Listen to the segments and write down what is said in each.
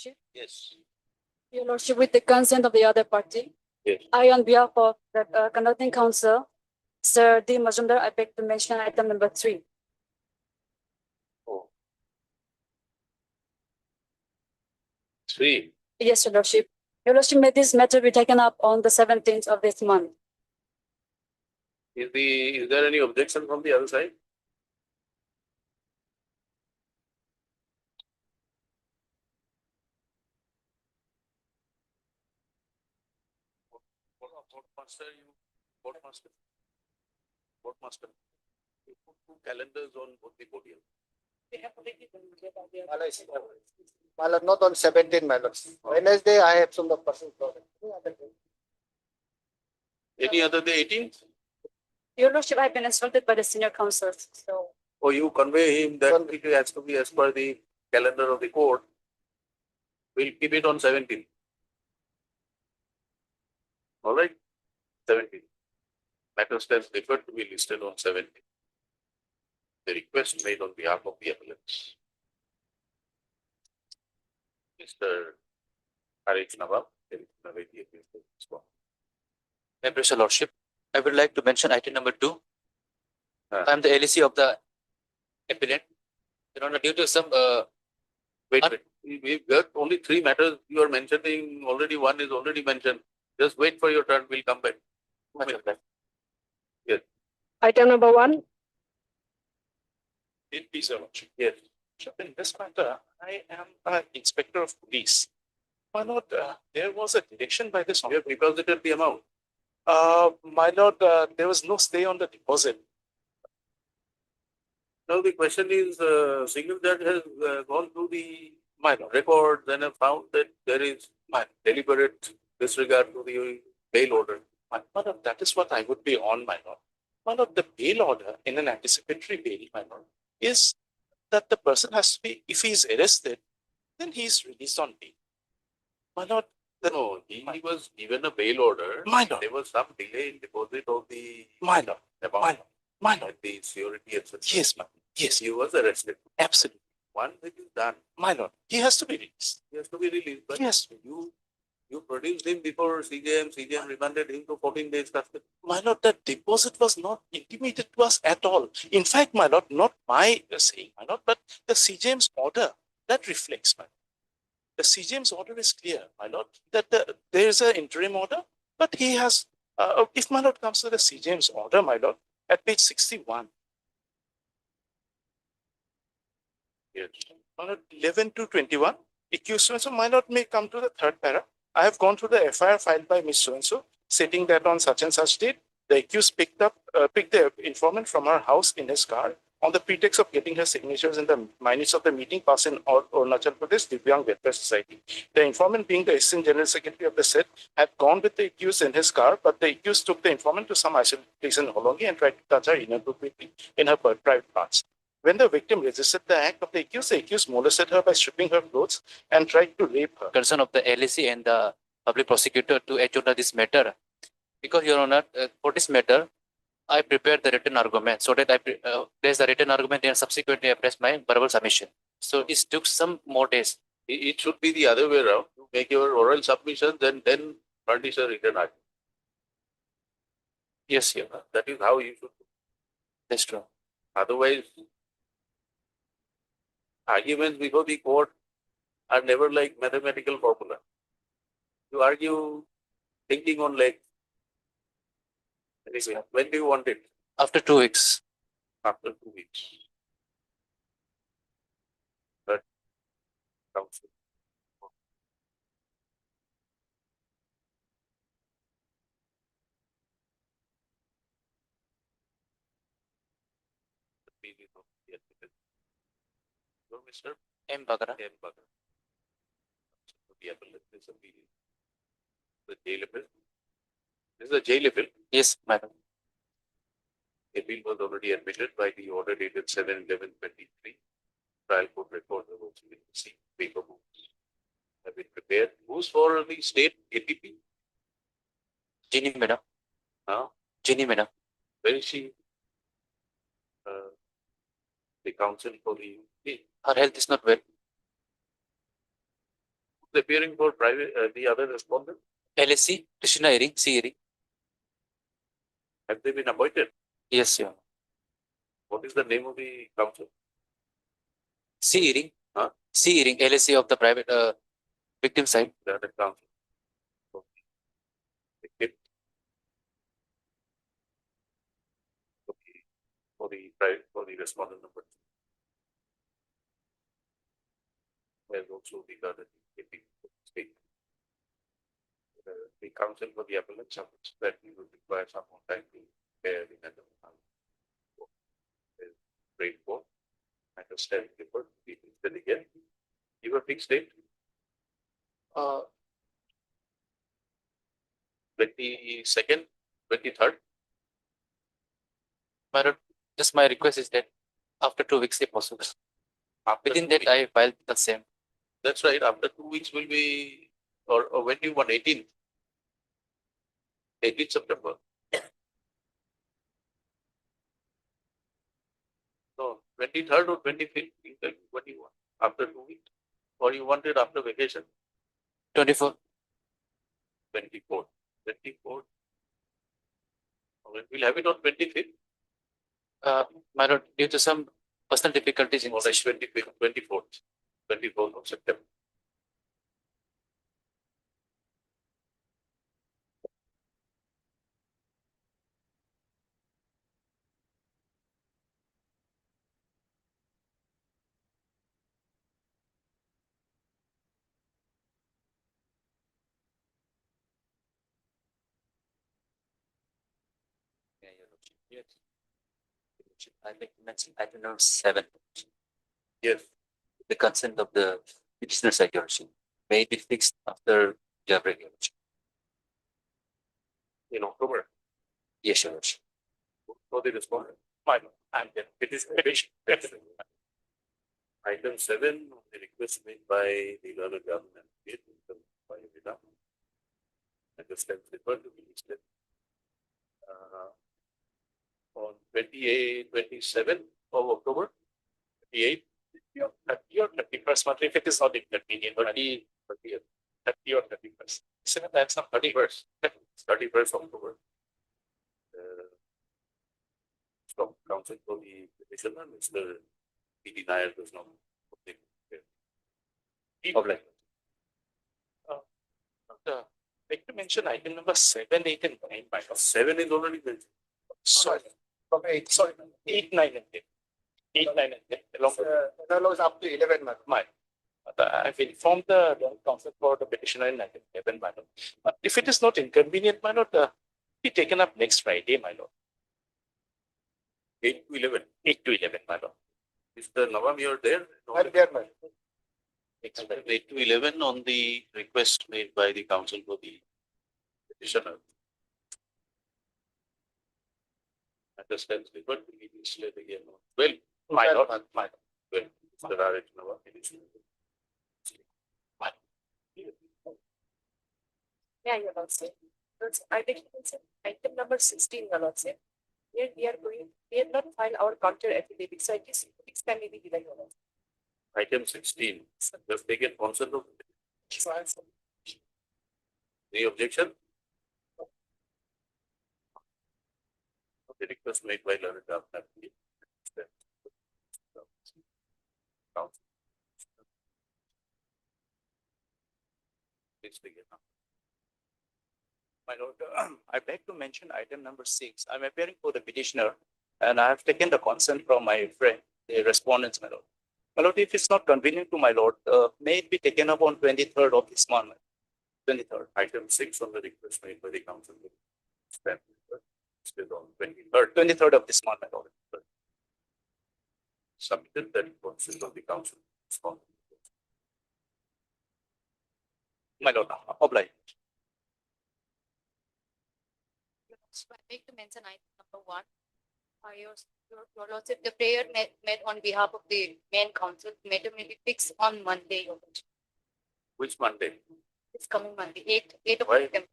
Lordship. Yes. Your Lordship, with the consent of the other party, Yes. I, on behalf of the conducting counsel, Sir D. Majumdar, I beg to mention item number 3. Oh. 3. Yes, Your Lordship. Your Lordship, may this matter be taken up on the 17th of this month. Is there any objection from the other side? Board master. You put 2 calendars on both the podium. My lord, not on 17, my lord. Wednesday, I have some person. Any other day, 18th? Your Lordship, I have been instructed by the senior counsels. So, Or you convey him that it has to be as per the calendar of the court. We'll keep it on 17th. All right? 17th. Matter stands deferred to be listed on 17th. The request made on behalf of the appellants. Mr. Arif Nawab, Members, Your Lordship, I would like to mention item number 2. Ah. I am the LEC of the appellant. Your Honor, due to some wait. We've got only 3 matters you are mentioning. Already one is already mentioned. Just wait for your turn. We'll come back. Yes. Item number 1. It is a lordship. Yes. In this matter, I am an inspector of police. My lord, there was a direction by this. You have deposited the amount. My lord, there was no stay on the deposit. Now the question is, single judge has gone through the My lord, records and have found that there is deliberate disregard to the bail order. my lord, that is what I would be on, my lord. My lord, the bail order in an anticipatory bail, my lord, is that the person has to be, if he is arrested, then he is released on bail. My lord, No, he was given a bail order. My lord. There was some delay in deposit of the my lord, amount. my lord, my lord. At the security, etc. Yes, my lord. Yes, He was arrested. absolutely. Once it is done, My lord, he has to be released. he has to be released. But Yes. you produced him before CJM remanded him to 14 days custody. My lord, the deposit was not intimated to us at all. In fact, my lord, not my saying, my lord, but the CJM's order that reflects, my lord. The CJM's order is clear, my lord, that there is an interim order, but he has, if my lord comes to the CJM's order, my lord, at page 61, Yes. my lord, 11 to 21, accused so-and-so, my lord may come to the 3rd para. I have gone through the FIR filed by Miss so-and-so, stating that on such and such date, the accused picked the informant from her house in his car on the pretext of getting her signatures in the minutes of the meeting passed in Arunachal Pradesh Divyang Welfare Society. The informant, being the Assistant General Secretary of the said, had gone with the accused in his car, but the accused took the informant to some isolated place in Holongi and tried to touch her inappropriately in her private parts. When the victim resisted the act of the accused molested her by stripping her clothes and tried to rape her. concern of the LEC and the public prosecutor to adjourn this matter. Because, Your Honor, for this matter, I prepared the written argument so that I place the written argument and subsequently I press my verbal submission. So it took some more days. It should be the other way around. You make your oral submissions and then furnish a written argument. Yes, Your Honor. That is how you should do. That's true. Otherwise, arguments before the court are never like mathematical formula. You argue thinking on legs. Anyway, when do you want it? After 2 weeks. After 2 weeks. But counsel. Mr. M. Bagara. M. Bagara. The appellate is a period. The jail appeal. This is a jail appeal. Yes, madam. Appeal was already admitted by the order dated 7/11/23. Trial court record have also been received. Paper books have been prepared. Who's for the state ATP? Ginny, madam. Huh? Ginny, madam. Where is she? The counsel for the Her health is not well. appearing for private, the other respondent? LSC, Krishna hearing, C hearing. Have they been appointed? Yes, Your Honor. What is the name of the council? C hearing. Huh? C hearing, LSC of the private victim side. The other council. Okay. Okay. Okay. For the private, for the respondent number. Where also the other state. The council for the appellate summons that we would require some more time to prepare the matter. Great for. Understand the report. Then again, give a fixed date. 22nd, 23rd. My lord, just my request is that after 2 weeks, if possible. After Within 2 that, weeks. I filed the same. That's right. After 2 weeks will be, or when do you want 18th? 18th September. So 23rd or 25th, what do you want? After 2 weeks? Or you want it after vacation? 24. 24th. 24th. We'll have it on 25th. My lord, due to some personal difficulties in Or 25th, 24th. 24th of September. Yeah, Your Lordship. Yes. Your Lordship, I'd like to mention item number 7. Yes. The consent of the petitioner side, Your Lordship, may be fixed after jailbreak, Your Lordship. In October. Yes, Your Lordship. For the respondent. And then it is petition. Item 7, the request made by the learned government. Understand refer to be listed. On 28, 27 of October, 28, 30 or 31st month, if it is not inconvenient, 30 or 31st. So that's some 31st, 31st October. From council for the petitioner, Mr. P.D. Nair does not. Public. Like to mention item number 7, 8, and 9, by the way. 7 is already mentioned. Sorry, from 8, sorry, 8, 9, and 10. 8, 9, and 10. Along with It allows up to 11 months. I've informed the council for the petitioner in item 11, my lord. But if it is not inconvenient, my lord, be taken up next Friday, my lord. 8 to 11. 8 to 11, my lord. Mr. Nawam, you're there? I'm there, man. Next Friday, 8 to 11 on the request made by the council for the petitioner. Understands the but we will slate again. Well, My lord, Well, my lord. well, Mr. R.H. Nawam. Yeah, Your Lordship. I think it's item number 16, Your Lordship. Here we have not filed our counter affidavit, so I guess 2 weeks can maybe delay, Your Lordship. Item 16, just taken consent of the objection. The request made by learned government. Please begin. My lord, I'd like to mention item number 6. I'm appearing for the petitioner and I have taken the consent from my friend, the respondents, my lord. My lord, if it's not convenient to my lord, may it be taken up on 23rd of this month. 23rd. Item 6 on the request made by the council. Still on 23rd. 23rd of this month, my lord. Submitted that consent of the council. My lord, oblige. So I make to mention item number 1. Your Lordship, the prayer made on behalf of the main council, matter may be fixed on Monday, Your Lordship. Which Monday? It's coming Monday, 8 of Why? September.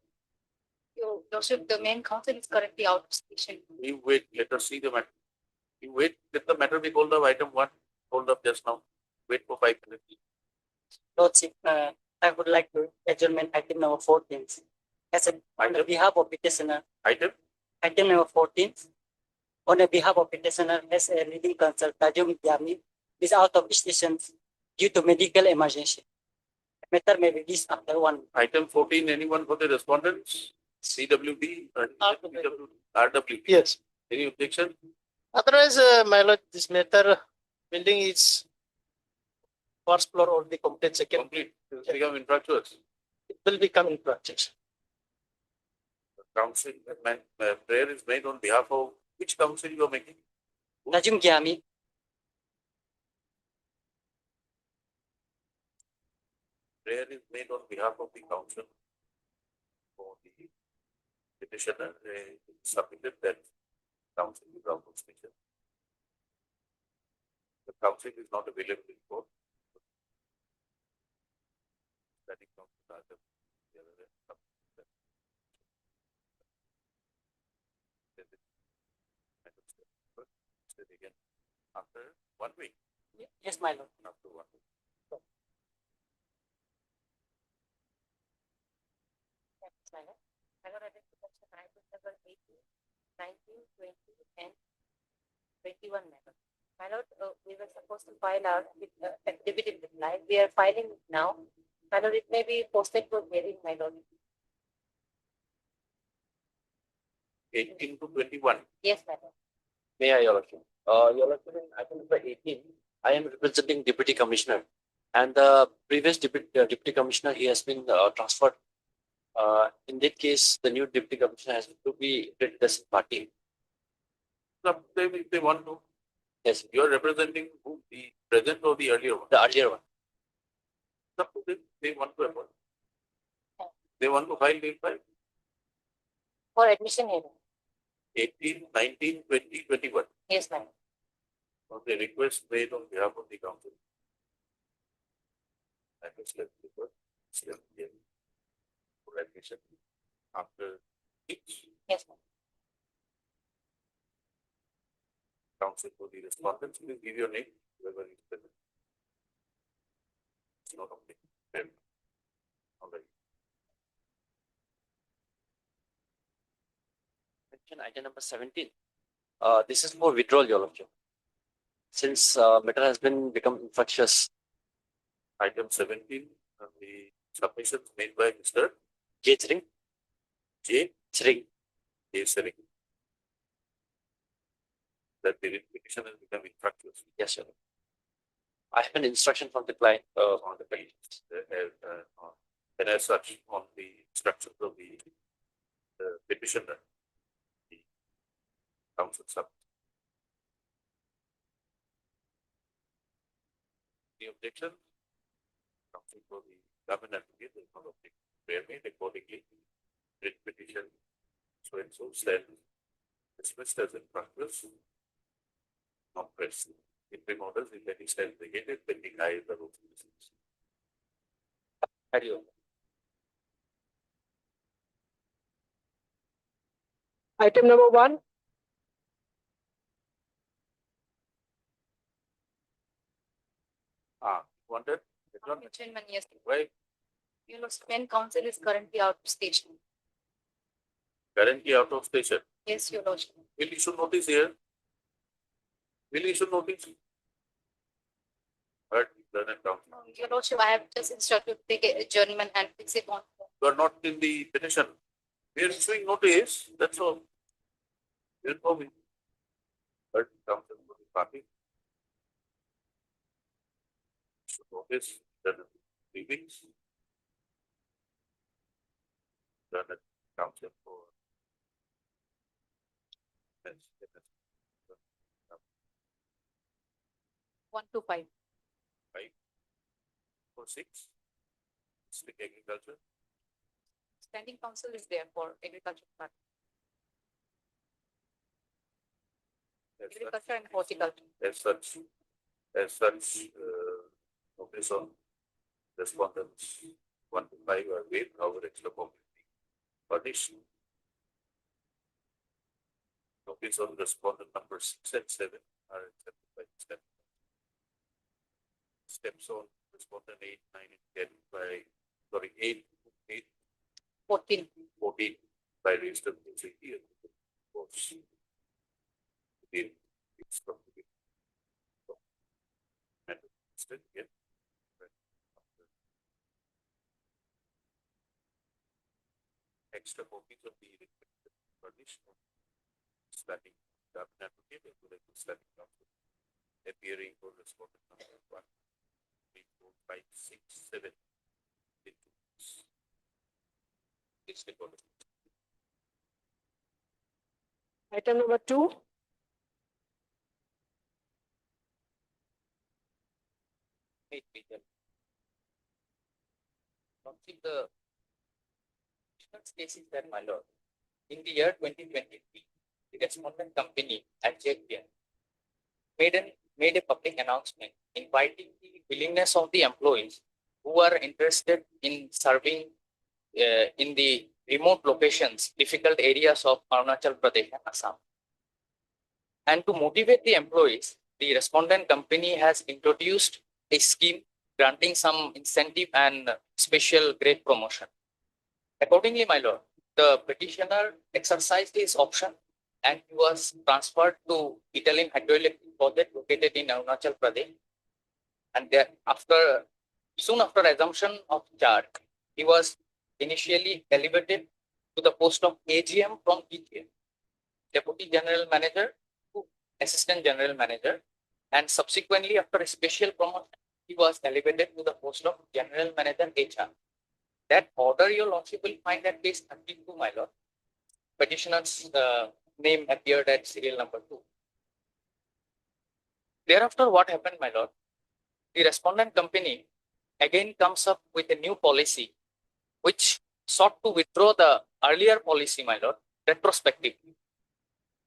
Your Lordship, the main council is currently out of station. You wait, let us see the matter. You wait, let the matter be called up, item 1, hold up just now. Wait for 5 minutes. Lordship, I would like to adjournment item number 14. As a, on the behalf of petitioner, Item, item number 14. On the behalf of petitioner, as a leading counsel, Tajum Yami is out of station due to medical emergency. Matter may be released after 1. item 14, anyone for the respondents? CWD, RWD. RWD. Yes. Any objection? Otherwise, my lord, this matter building is first floor or the complete second, Complete, it will become infractuous. it will become in practice. Council, prayer is made on behalf of which council you are making? Tajum Yami, Prayer is made on behalf of the council for the petitioner submitted that council is out of station. The council is not available in court. Standing council are the other end. Again, after 1 week, yes, my lord. after 1 week. I got a section item number 18, 19, 20, and 21 level. My lord, we were supposed to file our activity reply. We are filing it now. My lord, it may be posted for hearing, my lord. 18 to 21. Yes, my lord. May I, Your Lordship? Your Lordship, in item number 18, I am representing Deputy Commissioner. And the previous Deputy Commissioner, he has been transferred. In that case, the new Deputy Commissioner has to be represented party. Some them if they want to. Yes, You are representing who, the present or the earlier one? the earlier one. Up to them, they want to appoint. They want to file, they file. For admission hearing. 18, 19, 20, 21. Yes, ma'am. On the request made on behalf of the council. And it's left paper, it's left here. For admission. After each Yes, ma'am. council for the respondents, please give your name, whoever is present. It's not okay. All right. Mention item number 17. This is for withdrawal, Your Lordship. Since matter has been become infectious, Item 17, the submissions made by Mr. J. Chring, J. Chring, J. Sering. That the petition has become infractuous. yes, Your Lord. I have an instruction from the client On the page, and as such, on the instructions of the petitioner, the council sub. The objection? Council for the government advocate is not object. Prayer made accordingly. Writ petition, so and so said, dismissed as infractuous. Not pressed. Interim orders, if any stand negated, pending high the rules. Had you. Item number 1. Wanted? Chairman, yes. Why Your Lordship, main counsel is currently out of station. currently out of station? Yes, Your Lordship. Will issue notice here? Will issue notice? But then it comes. Your Lordship, I have just instructed to take a adjournment and fix it on. You are not in the petition. We are issuing notice, that's all. You know me. But comes in the party. Issue notice, then 3 weeks. Then it comes in for. Yes, yes. 1 to 5. For 6. District agriculture. Standing counsel is there for agriculture part, As such- agriculture and horticulture. as such, notice on respondents 1 to 5 are waived, however, extra publicity furnished. Notice on respondent number 6 and 7 are accepted by the step. Steps on respondent 8, 9, and 10 by sorry, 14. 14 by registered facility. Was within its property. And still, yeah. Extra copies of the furnished starting government application as well as the starting council appearing for respondent number 1, 3, 4, 5, 6, 7. It's recorded. Item number 2. The case is that, my lord, in the year 2023, the respondent company at JPN made a public announcement inviting the willingness of the employees who are interested in serving in the remote locations, difficult areas of Arunachal Pradesh and Assam. And to motivate the employees, the respondent company has introduced a scheme granting some incentive and special grade promotion. Accordingly, my lord, the petitioner exercised his option and he was transferred to Italy hydroelectric project located in Arunachal Pradesh. And soon after assumption of charge, he was initially elevated to the post of AGM from DGM, Deputy General Manager to Assistant General Manager, and subsequently after a special promotion, he was elevated to the post of General Manager HR. That order, your lordship will find at page 32, my lord. Petitioner's name appeared at serial number 2. Thereafter, what happened, my lord? The respondent company again comes up with a new policy, which sought to withdraw the earlier policy, my lord, retrospectively.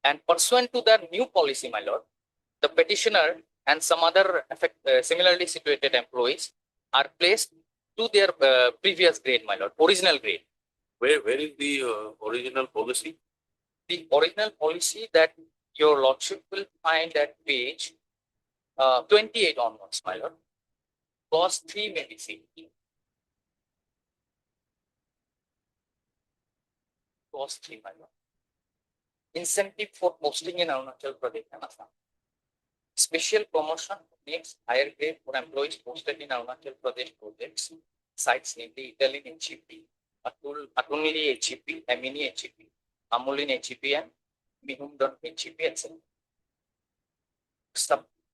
And pursuant to the new policy, my lord, the petitioner and some other similarly situated employees are placed to their previous grade, my lord, original grade. Where is the original policy? The original policy that your lordship will find at page 28 onwards, my lord. Clause 3 may be seen. Clause 3, my lord. Incentive for posting in Arunachal Pradesh and Assam. Special promotion needs higher grade for employees posted in Arunachal Pradesh projects, sites namely Italin HEP, Atunli HEP, Amini HEP, Amulin HEP, and Mihumdan HEP, etc.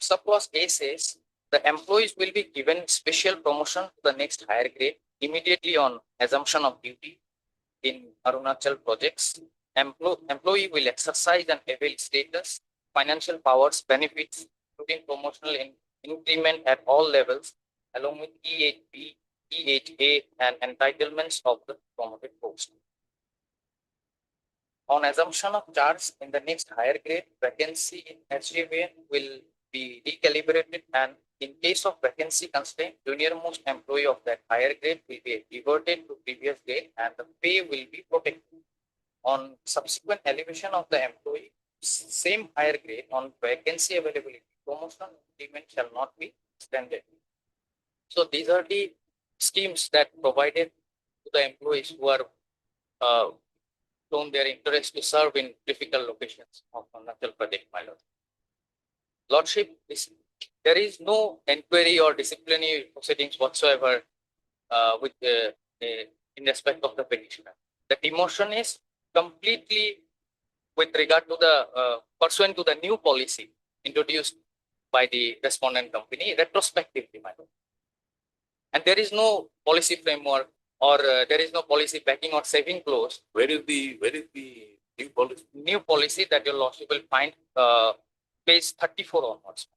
Subclause A says the employees will be given special promotion to the next higher grade immediately on assumption of duty in Arunachal projects. Employee will exercise and avail status, financial powers, benefits, including promotional increment at all levels, along with EHP, EHA, and entitlements of the promoted post. On assumption of charge in the next higher grade, vacancy in HJVN will be recalibrated, and in case of vacancy constraint, junior-most employee of that higher grade will be reverted to previous grade and the pay will be protected. On subsequent elevation of the employee, same higher grade on vacancy availability, promotion increment shall not be extended. So these are the schemes that provided to the employees who are shown their interest to serve in difficult locations of Arunachal Pradesh, my lord. Lordship, there is no inquiry or disciplinary proceedings whatsoever in respect of the petitioner. The demotion is completely with regard to the pursuant to the new policy introduced by the respondent company retrospectively, my lord. And there is no policy framework or there is no policy backing or saving clause. Where is the new policy? New policy that your lordship will find page 34 onwards.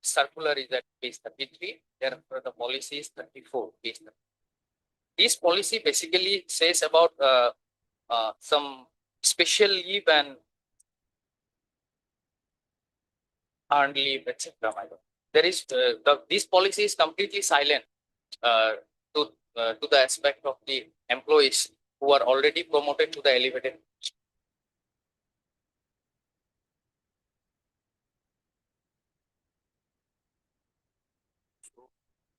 Circular is at page 33, therefore the policy is 34, page 34. This policy basically says about some special leave and earned leave, etc. There is this policy is completely silent to the aspect of the employees who are already promoted to the elevated.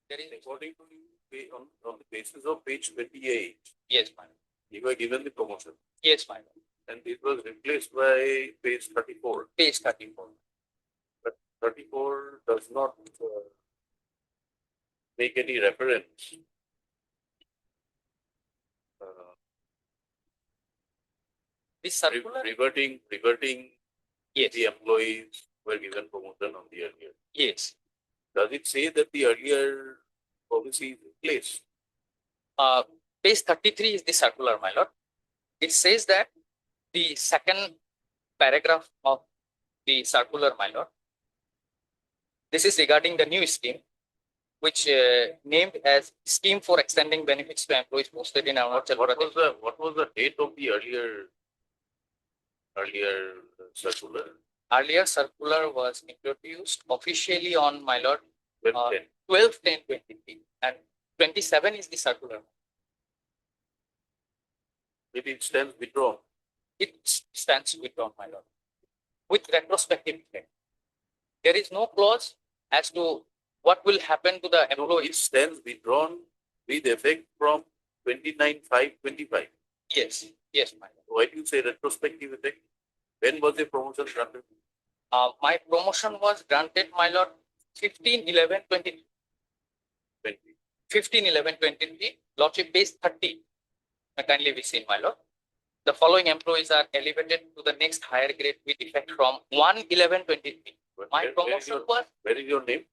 There is, According to you, on the basis of page 28, yes, my lord. you were given the promotion Yes, my lord. and it was replaced by page 34. Page 34. But 34 does not make any reference. This circular, Reverting yes, the employees were given promotion on the earlier. yes. Does it say that the earlier policy is in place? Page 33 is the circular, my lord. It says that the second paragraph of the circular, my lord. This is regarding the new scheme, which named as Scheme for Extending Benefits to Employees Posted in Arunachal Pradesh. What was the date of the earlier circular? Earlier circular was introduced officially on, my lord, Well, then, 12/10/23, and 27 is the circular. it stands withdrawn. It stands withdrawn, my lord, with retrospective effect. There is no clause as to what will happen to the No, it employees. stands withdrawn with effect from 29/5/25. Yes, yes, my lord. Why do you say retrospective effect? When was the promotion granted? My promotion was granted, my lord, 15/11/23. 20. 15/11/23, lordship base 30. Kindly be seen, my lord. The following employees are elevated to the next higher grade with effect from 1/11/23. My promotion was, Where is your name?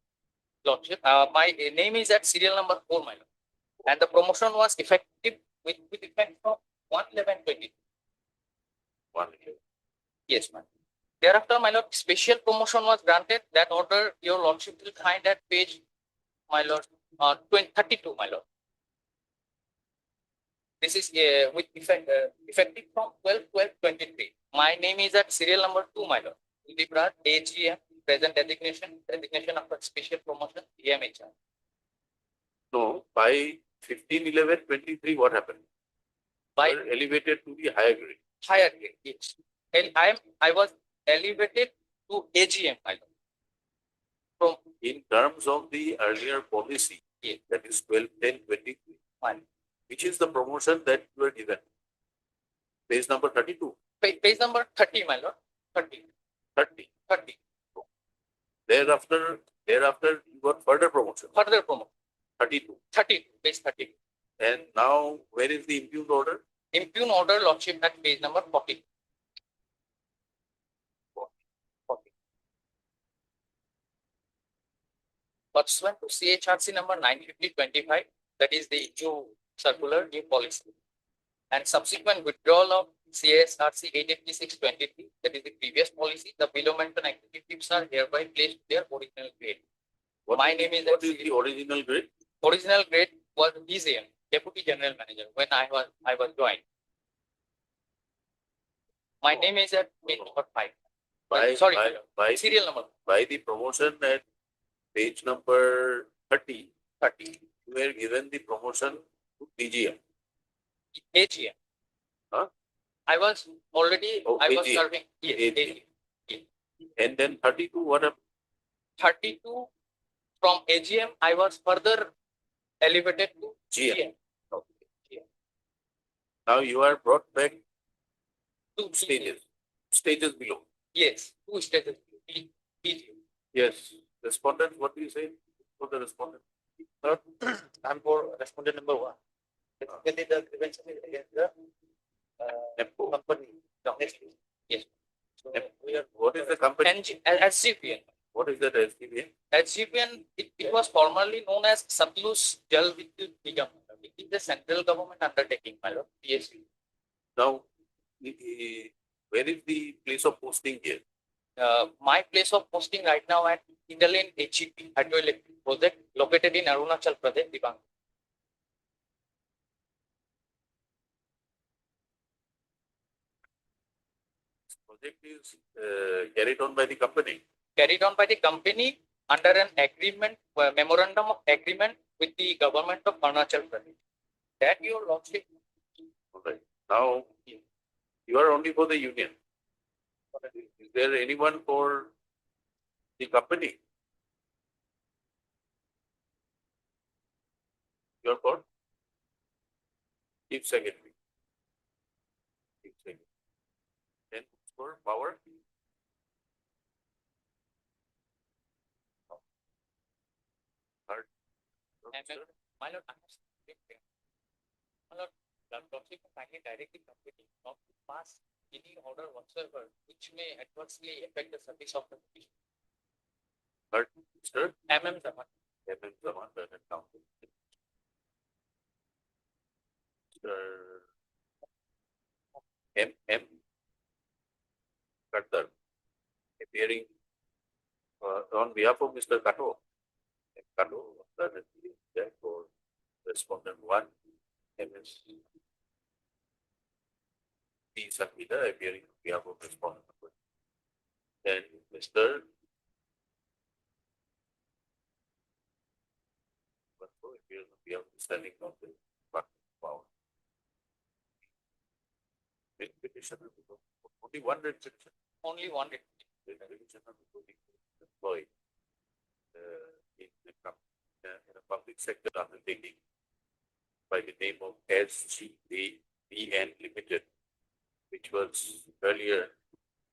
lordship, my name is at serial number 4, my lord. And the promotion was effective with effect from 1/11/23. 1. Yes, ma'am. Thereafter, my lord, special promotion was granted. That order, your lordship will find at page, my lord, 32, my lord. This is with effect, effective from 12/12/23. My name is at serial number 2, my lord. Udiprad, AGM, present designation of a special promotion, EMHR. No, by 15/11/23, what happened? By You were elevated to the higher grade. higher grade, yes. And I was elevated to AGM, my lord. From In terms of the earlier policy, Yes. that is 12/10/23, Fine. which is the promotion that you were given? Page number 32, Page number 30, my lord. 30. 30. 30. Thereafter, you got further promotion, Further promotion. 32. 32. Page 30. And now, where is the impugned order? Impugn order, lordship, at page number 40. 40. Pursuant to CHRC number 950/25, that is the new circular, new policy, and subsequent withdrawal of CSRC 886/23, that is the previous policy, the below mentioned executives are hereby placed to their original grade. My name is What is the original grade? Original grade was DGM, Deputy General Manager, when I was joined. My name is at page number 5. Sorry, by serial number the promotion at page number 30, 30. you were given the promotion to DGM. AGM. Huh? I was already, Oh, I was AGM. serving. Yes, AGM. AGM. And then 32, what happened? 32 from AGM, I was further elevated to GM. GM. Okay. Now you are brought back Two stages below. Yes, two stages. DGM. Yes. Respondent, what do you say for the respondent? I'm for respondent number 1. Basically, the grievance is against the NEPCO. company. Honestly. Yes. So we are What is the company? SGPN. What is that SDBN? SGPN, it was formerly known as Satluj Jal Vidyut Nigam. It is the central government undertaking, my lord, PSU. Now, where is the place of posting here? My place of posting right now at Indalane HEP, hydroelectric project, located in Arunachal Pradesh, Dibang. This project is carried on by the company. Carried on by the company under an agreement, memorandum of agreement with the government of Arunachal Pradesh. That your lordship. All right. Now, you are only for the union. Is there anyone for the company? Chief Secretary. Chief Secretary. Then for power. Third. Sir. My lord, I have stated, my lord, the prosecutor kindly directly committee not to pass any order whatsoever which may adversely affect the service of the commission. Third. Mr. MM Zaman. M.M. Zaman, Bernard Council. Mr. M.M. Khattar, appearing on behalf of Mr. Kato. Kato, for respondent one, MS. P. Sangeeta, appearing on behalf of respondent number. Then Mr. Appears on behalf of standing counsel. Power. Petitioner, only one restriction. Only one. Employed in a public sector undertaking by the name of SGABN Limited, which was earlier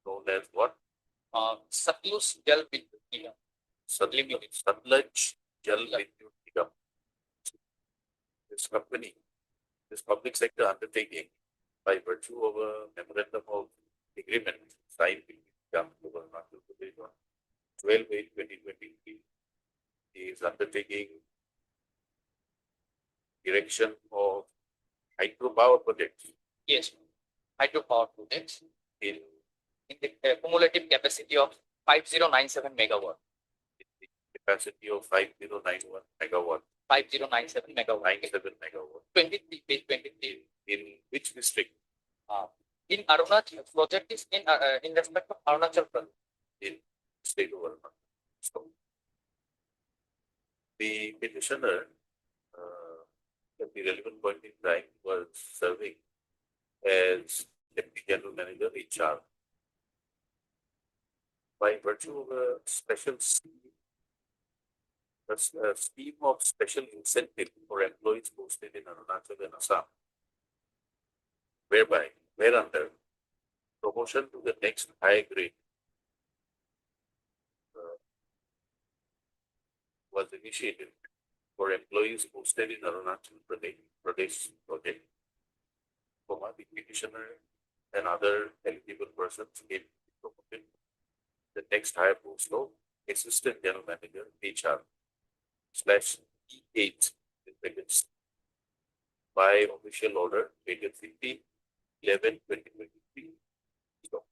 known as what? Satlus Jal Vidyut Nigam. Sutlej Jal Vidyut Nigam. This company, this public sector undertaking, by virtue of a memorandum of agreement signed between the government of Arunachal Pradesh on 12/8/2023, is undertaking erection of hydropower projects Yes. Hydropower projects in in the cumulative capacity of 5097 megawatt. the capacity of 5091 megawatt, 5097 megawatt. 97 megawatt. 23, page 23. In which district? In Arunachal, project is in respect of Arunachal Pradesh. In state of Arunachal. So, the petitioner, at the relevant point in time, was serving as Deputy General Manager HR. By virtue of a special scheme, a scheme of special incentive for employees posted in Arunachal and Assam, whereunder promotion to the next higher grade was initiated for employees posted in Arunachal Pradesh project. The petitioner and other eligible persons get promoted the next higher post of Assistant General Manager HR /E8 in brackets by official order dated 50/11/2023. So,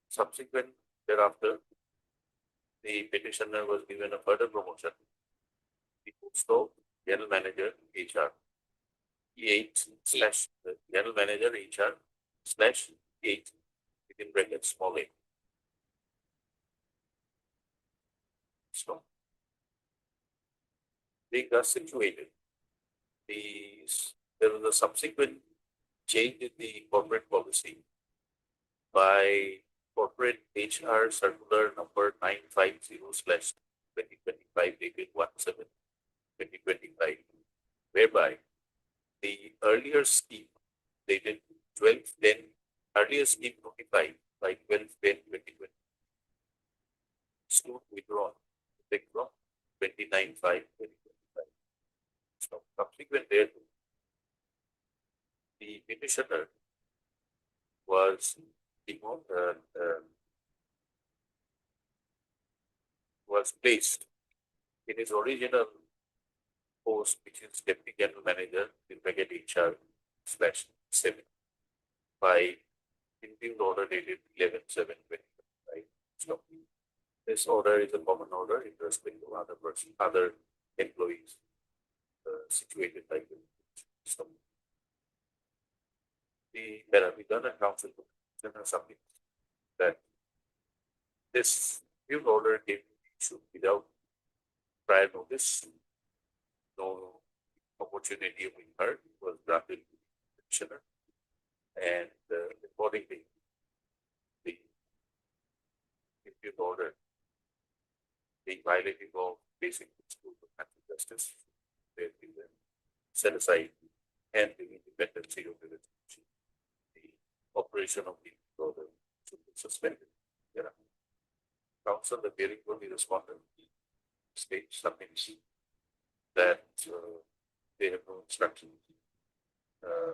subsequent thereafter, the petitioner was given a further promotion, the post of General Manager HR E8 / General Manager HR /8 within brackets small a. So, being thus situated, there was a subsequent change in the corporate policy by corporate HR circular number 950/2025 dated 1/7/2025, whereby the earlier scheme dated 12/10, earlier scheme notified by 12/10/2020 stood withdrawn effect from 29/5/2025. So, subsequent thereto, the petitioner was was placed in his original post, which is Deputy General Manager in bracket HR /7 by impugned order dated 11/7/2025. So, this order is a common order in respect to other employees situated like this. So, the Paramitana Council submit that this new order came to be issued without prior notice. No opportunity of being heard was granted to the petitioner, and accordingly, the impugned order being violating of basic principles of natural justice, they have been set aside and the independency of the resolution. The operation of the order should be suspended. Yeah. Council, the hearing will be responded. State submits that they have no instructions.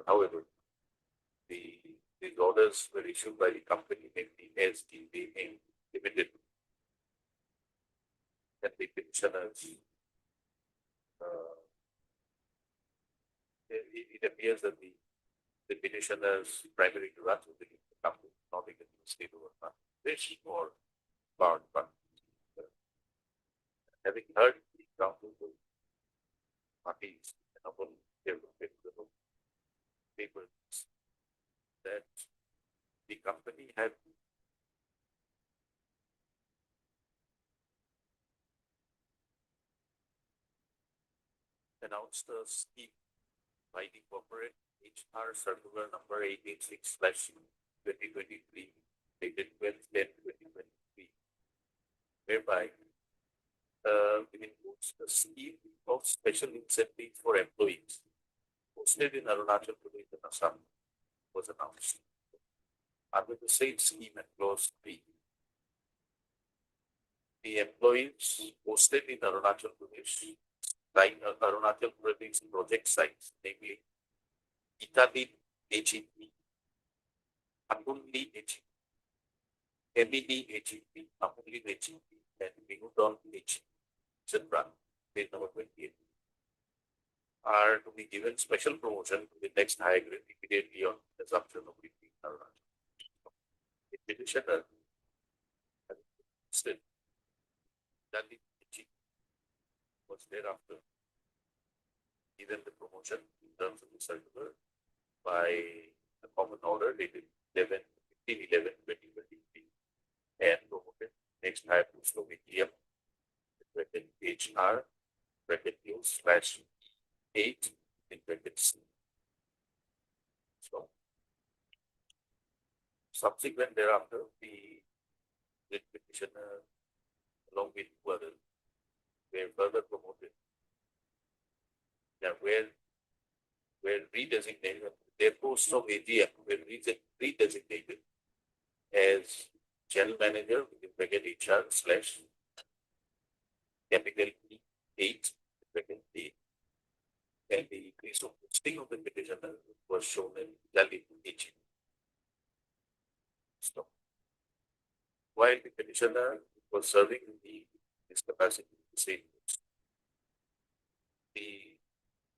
However, these orders were issued by the company named the SDA Limited. And the petitioners, it appears that the petitioner's primary grant of the company, not in the state of this or powered by. Having heard the council parties and upon their papers that the company had announced a scheme by the corporate HR circular number 886/2023 dated 12/10/2023, whereby it includes a scheme of special incentives for employees posted in Arunachal Pradesh and Assam was announced. Under the same scheme at clause 3, the employees posted in Arunachal Pradesh, like Arunachal Pradesh project sites, namely Itali HEP, Amundi HEP, MED HEP, Amundi HEP, and Minudon HEP, etc., page number 28, are to be given special promotion to the next higher grade immediately on assumption of the Arunachal. The petitioner still that the HEP was thereafter given the promotion in terms of the circular by the common order dated 15/11/2023 and promoted next higher post of ATM, HR, /8 in brackets. So, subsequent thereafter, the petitioner, along with two others, were further promoted. Where redesignated, their posts of AGM were redesignated as general manager within bracket HR / capital E8 bracket A. And the increase of posting of the petitioner was shown in Delhi HE. So, while the petitioner was serving in his capacity in the same post,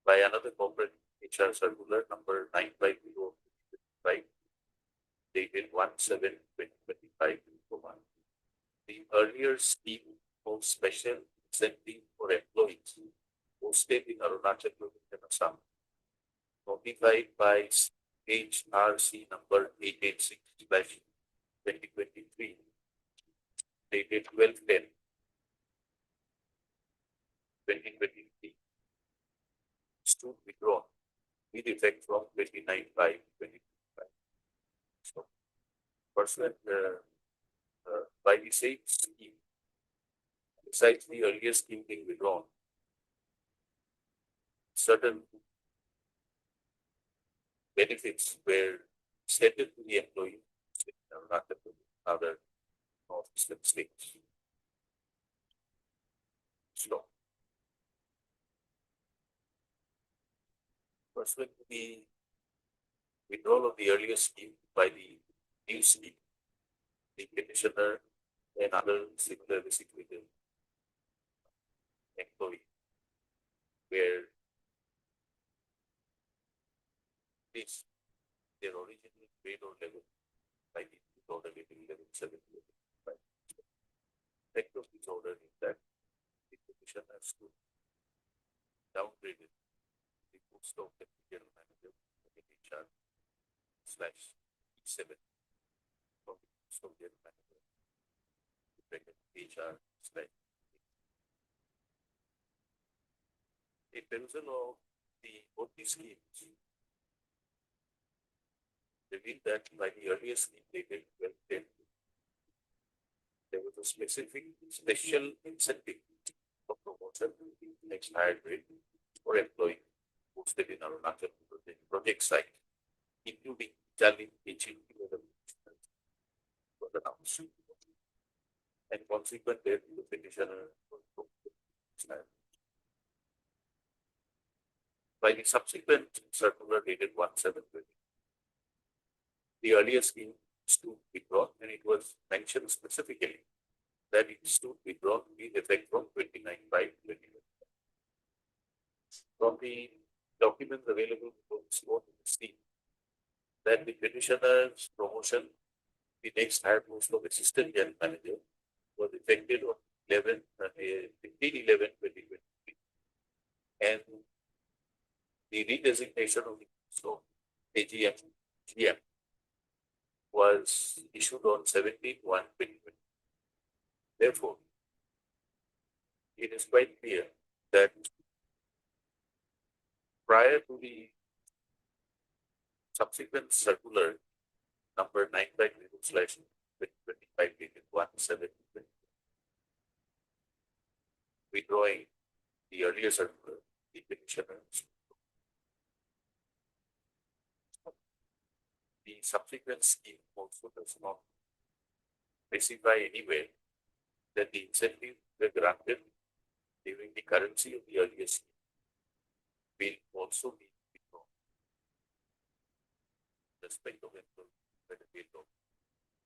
by another corporate HR circular number 950/2025 dated 1/7/2025, the earlier scheme of special incentive for employees posted in Arunachal Pradesh and Assam, notified by HRC number 886/2023 dated 12/10/2023 stood withdrawn with effect from 29/5/2025. So, pursuant by the same scheme, besides the earlier scheme being withdrawn, certain benefits were extended to the employee in other northeastern states. So, pursuant to the withdrawal of the earlier scheme by the new scheme, the petitioner and other similarly situated employee were this their original grade or level by the order dated 11/7/2025. Effect of this order is that the petitioner stood downgraded the post of the general manager in HR /E7 from the post of general manager HR /. A perusal of both these schemes revealed that by the earlier scheme dated 12/10, there was a specific special incentive for promotion to the next higher grade for employee posted in Arunachal Pradesh the project site, including challenge teaching was announced. And consequently, the petitioner by the subsequent circular dated 1/7/20. The earlier scheme is to withdraw, and it was mentioned specifically that it is to withdraw with effect from 29/5/2020. From the documents available for this court, see that the petitioner's promotion, the next higher post of assistant general manager, was effected on 15/11/2023, and the redesignation of the post of AGM GM was issued on 17/1/2020. Therefore, it is quite clear that prior to the subsequent circular number 9/0/2025 dated 1/7/2020, withdrawing the earlier circular, the petitioners. The subsequent scheme also does not specify anywhere that the incentives were granted during the currency of the earlier scheme will also be withdrawn. Respect of benefit of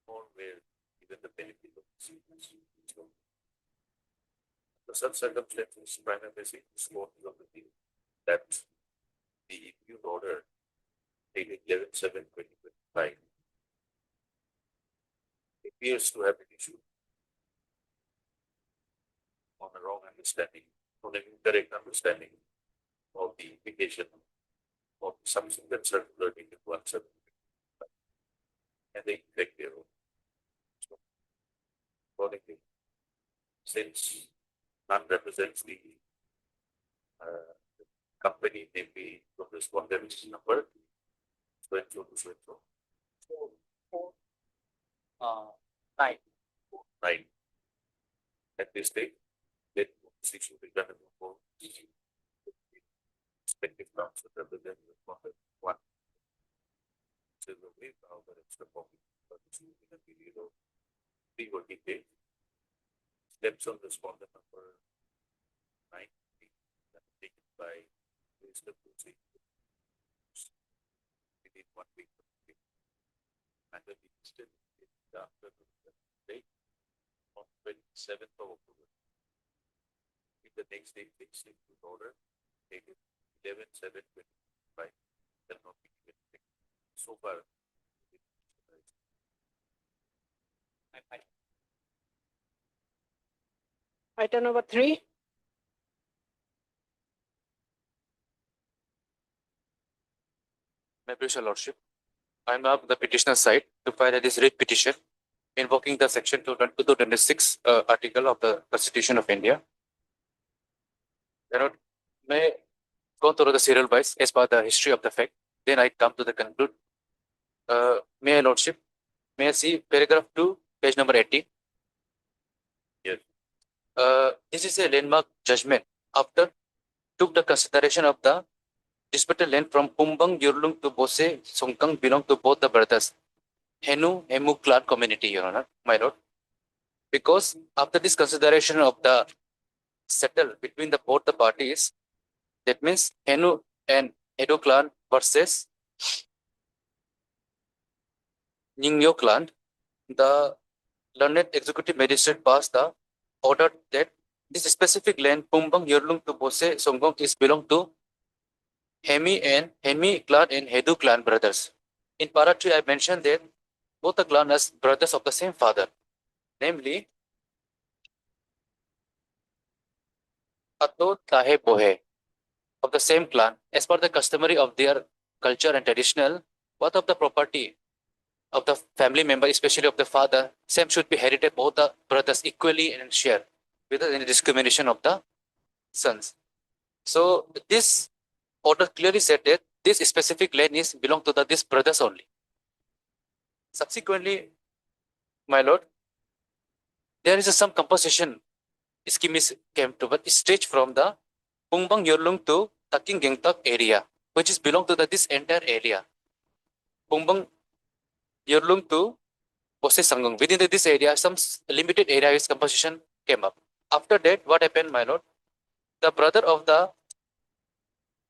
or where even the benefit of the scheme is withdrawn. The such circumstances primarily is more of the view that the impugned order dated 11/7/2025 appears to have been issued on a wrong understanding, on an incorrect understanding of the implication of the subsequent circular dated 1/7/2025 and the effect thereof. So, accordingly, since none represents the company, maybe from this one number, so and so to so and so. Right. Right. At this stage, let this issue be done for respective council represent the one. So the way now the extra copy for this in a period of 3 working days. Steps on respondent number 9 taken by Mr. Pussy within 1 week. And the still after the date on 27th of October. With the next date fixed in order dated 11/7/2025 shall not be given. So far. Item number 3. My precious lordship, I am up the petitioner side to file this writ petition invoking the section 226 article of the Constitution of India. May go through the serial wise as per the history of the fact. Then I come to the conclude. May I lordship, may I see paragraph 2, page number 18. Yes. This is a landmark judgment after took the consideration of the disputed land from Pumbang, Yurlung to Bose, Songkang belong to both the brothers, Hemu clan community, Your Honor, my lord. Because after this consideration of the settle between the both the parties, that means Henu and Edo clan versus Ningyo clan, the learned executive magistrate passed the order that this specific land, Pumbang, Yurlung to Bose, Songkang, is belong to Hemi clan and Hedu clan brothers. In para 3, I mentioned that both the clan as brothers of the same father, namely Ato Tahe Bohe of the same clan. As per the customary of their culture and traditional, both of the property of the family member, especially of the father, same should be inherited both the brothers equally and share without any discrimination of the sons. So this order clearly said that this specific land is belong to these brothers only. Subsequently, my lord, there is some composition scheme is came to, but stretch from the Pungbang Yurlung to Taking Gengtak area. which is belong to this entire area. Pumbang, Yurlung to Bose Sangong. Within this area, some limited area is composition came up. After that, what happened, my lord? The brother of the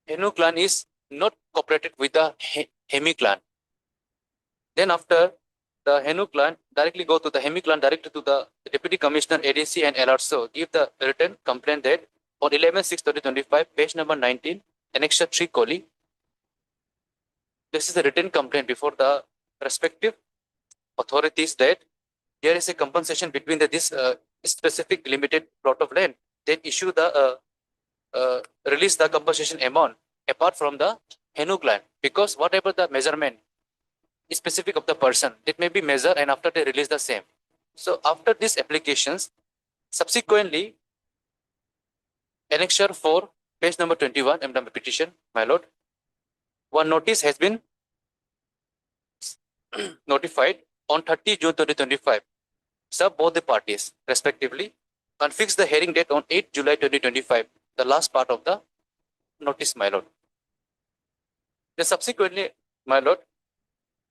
Henu clan is not cooperated with the Hemi clan. Then after the Henu clan directly go to the Hemi clan directly to the Deputy Commissioner ADC and LRSO give the written complaint that on 11/6/2025, page number 19, annexure 3 Koli. This is a written complaint before the respective authorities that there is a compensation between this specific limited plot of land. Then issue the release the compensation amount apart from the Henu clan, because whatever the measurement is specific of the person, it may be measured and after they release the same. So after these applications, subsequently, annexure 4, page number 21, number petition, my lord, one notice has been notified on 30 June 2025. Serve both the parties respectively and fix the hearing date on 8 July 2025, the last part of the notice, my lord. Then subsequently, my lord,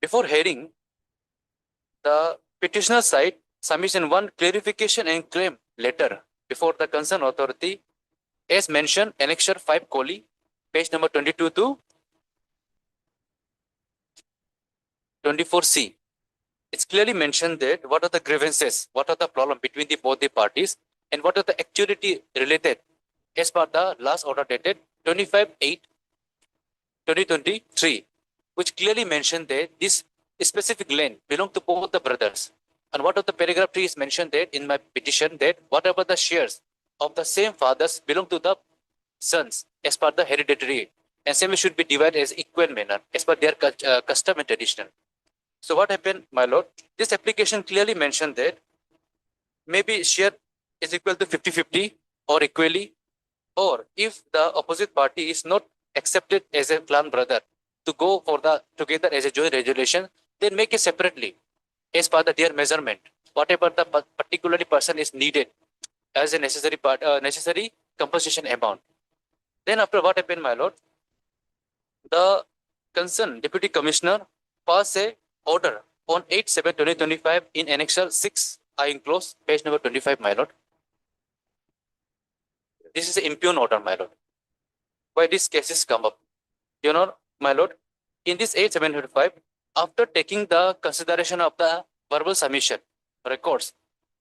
before hearing, the petitioner side submission one clarification and claim letter before the concerned authority as mentioned annexure 5 Koli, page number 22 to 24C. It's clearly mentioned that what are the grievances, what are the problem between both the parties, and what are the actuality related as per the last order dated 25/8/2023, which clearly mentioned that this specific land belong to both the brothers. And what of the paragraph 3 is mentioned that in my petition that whatever the shares of the same fathers belong to the sons as per the hereditary, and same should be divided as equal manner as per their custom and tradition. So what happened, my lord? This application clearly mentioned that maybe share is equal to 50-50 or equally, or if the opposite party is not accepted as a clan brother to go for the together as a joint resolution, then make it separately as per their measurement. Whatever the particularly person is needed as a necessary part, necessary compensation amount. Then after what happened, my lord? The concerned deputy commissioner passed a order on 8/7/2025 in annexure 6 I enclose page number 25, my lord. This is an impugn order, my lord. Why these cases come up? You know, my lord, in this 8/7/25, after taking the consideration of the verbal submission records,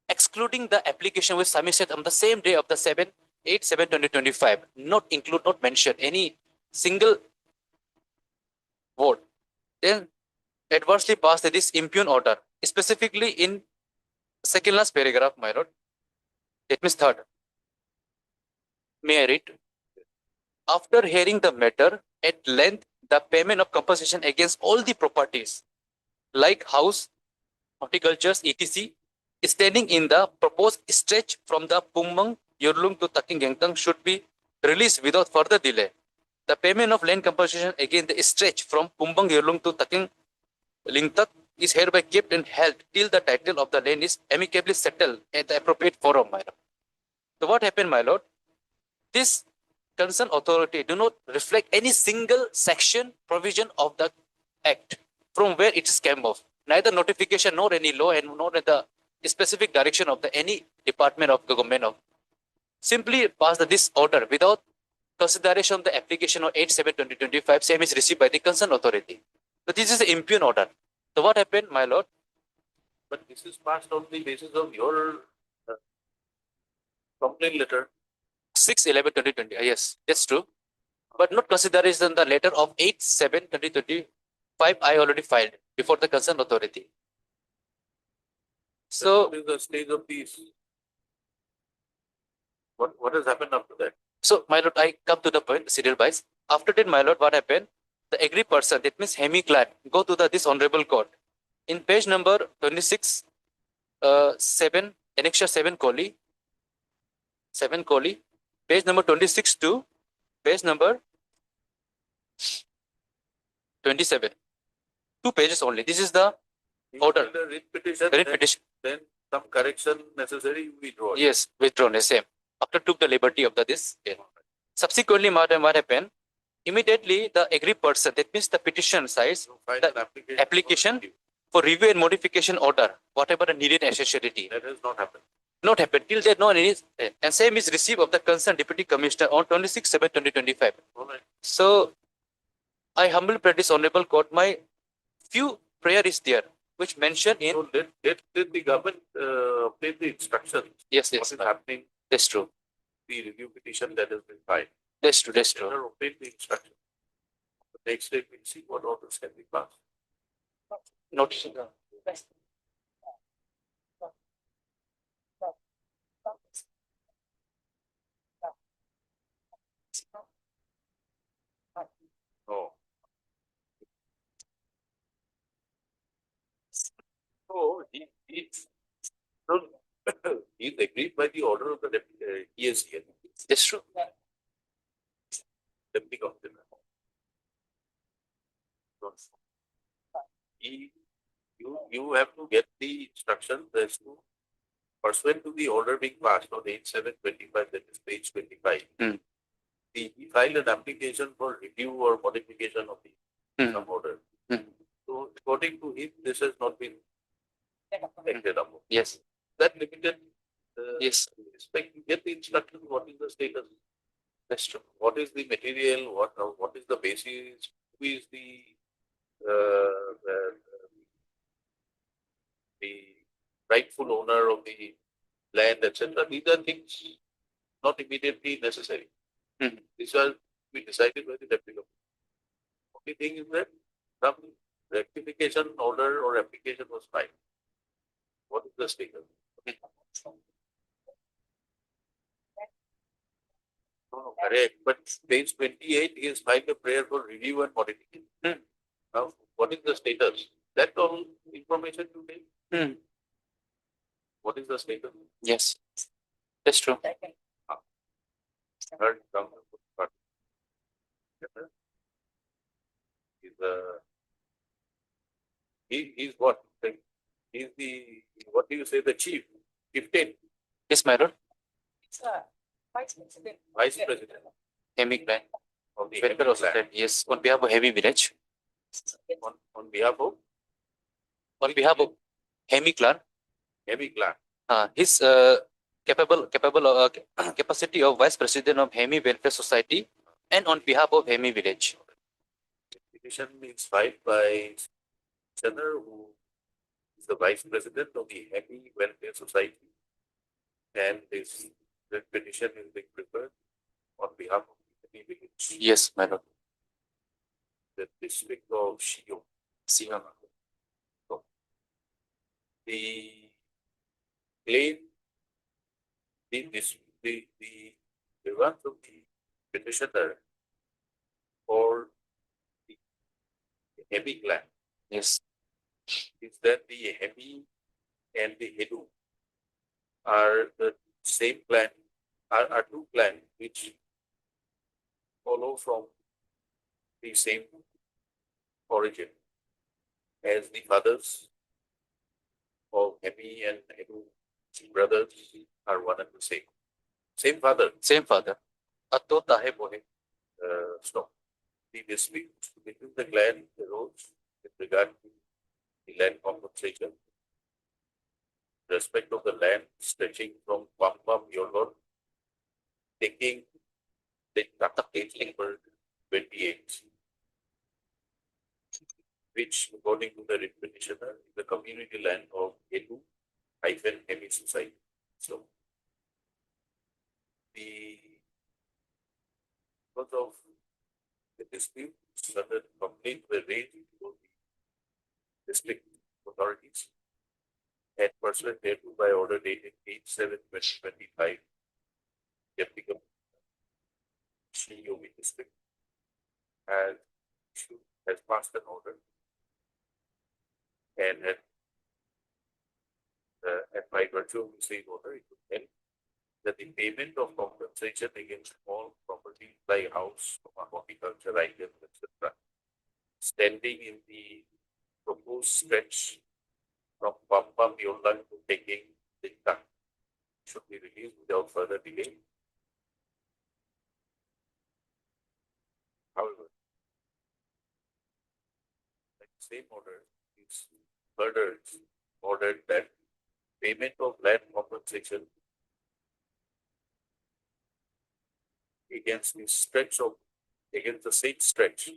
excluding the application with submission on the same day of the 7/8/7/2025, not include, not mention any single word, then adversely passed this impugn order, specifically in second last paragraph, my lord. It means third. May I read? After hearing the matter at length, the payment of compensation against all the properties like house, horticultures, etc., standing in the proposed stretch from the Pumbang Yurlung to Taking Gangtang should be released without further delay. The payment of land compensation against the stretch from Pumbang Yurlung to Taking Lingtak is hereby kept and held till the title of the land is amicably settled at the appropriate forum, my lord. So what happened, my lord? This concerned authority do not reflect any single section provision of the act from where it is came off. Neither notification nor any law and nor the specific direction of the any department of government of simply passed this order without consideration of the application of 8/7/2025, same is received by the concerned authority. So this is an impugn order. So what happened, my lord? But this is passed on the basis of your complaint letter. 6/11/2020. Yes, that's true. But not consideration the letter of 8/7/2025 I already filed before the concerned authority. So what is the stage of these? What has happened after that? So, my lord, I come to the point, serial wise. After that, my lord, what happened? The agreed person, that means Hemi clan, go to this honorable court. In page number 26, 7, annexure 7 Koli, page number 26 to page number 27. 2 pages only. This is the order. The writ petition, Writ petition. then some correction necessary, we draw. Yes, withdrawn, the same. After took the liberty of this. Yeah. Subsequently, what happened? immediately the aggrieved person, that means the petition size, File the an application. application for review. for review and modification order, whatever the needed necessity. That has not happened. Not happened till there no need, and same is received of the concerned deputy commissioner on 26/7/2025. All right. So I humbly pray this honorable court, my few prayer is there, which mentioned in, So let the government obtain the instructions. yes, What yes, is happening, that's true. the review petition that has been filed. That's true, that's true. Let her obtain the instruction. The next day we'll see what orders can be passed. Notice. No. So no, he's agreed by the order of the deputy, ESC, That's true. deputy commissioner. No. You have to get the instructions as to pursuant to the order being passed on 8/7/25, that is page 25. Hmm. He filed an application for review or modification of the Hmm. some order. Hmm. So according to him, this has not been acted upon. Yes, That limited yes, respect, you get the instruction, what is the status, that's true. what is the material, what is the basis, who is uh, the rightful owner of the land, etc. These are things not immediately necessary. Hmm. These are to be decided by the deputy governor. Only thing is that some rectification order or application was filed. What is the status? No, correct. But page 28 is filed a prayer for review and modification. Now, what is the status? That all information you take. Hmm. What is the status? Yes, that's true. Third come, but he's what? He's the, what do you say, the chief, 15, Yes, my lord. vice president Hemi clan. of the Welfare Hemi also clan. said, yes, on behalf of Hemi village, On behalf of on behalf of Hemi clan, Hemi clan. his capable capacity of vice president of Hemi Welfare Society, and on behalf of Hemi village. Petition is filed by Chandra, who is the vice president of the Hemi Welfare Society. And this petition is being prepared on behalf of the Hemi village, Yes, my lord. the district of Shio. Siva. The claim, the demands of the petitioner for the Hemi clan Yes, is that the Hemi and the Hedu are the same clan, are two clans which follow from the same origin, as the fathers of Hemi and Hedu brothers are one and the same. Same father. same father. Atto tahe bohe. So the dispute between the clan arose with regard to the land compensation, respect of the land stretching from Pampam Yolor, taking the Tata page number 28, which according to the petitioner is the community land of Edu-Hemi Society. So because of the dispute, certain complaints were raised to the district authorities and pursuant thereto by order dated 8/7/2025, Deputy Governor Shiomi district has passed an order and by virtue of the same order, it would help that the payment of compensation against all property like house, horticulture items, etc., standing in the proposed stretch from Pampam Yolan to taking the duck should be released without further delay. However, same order is further ordered that payment of land compensation against the same stretch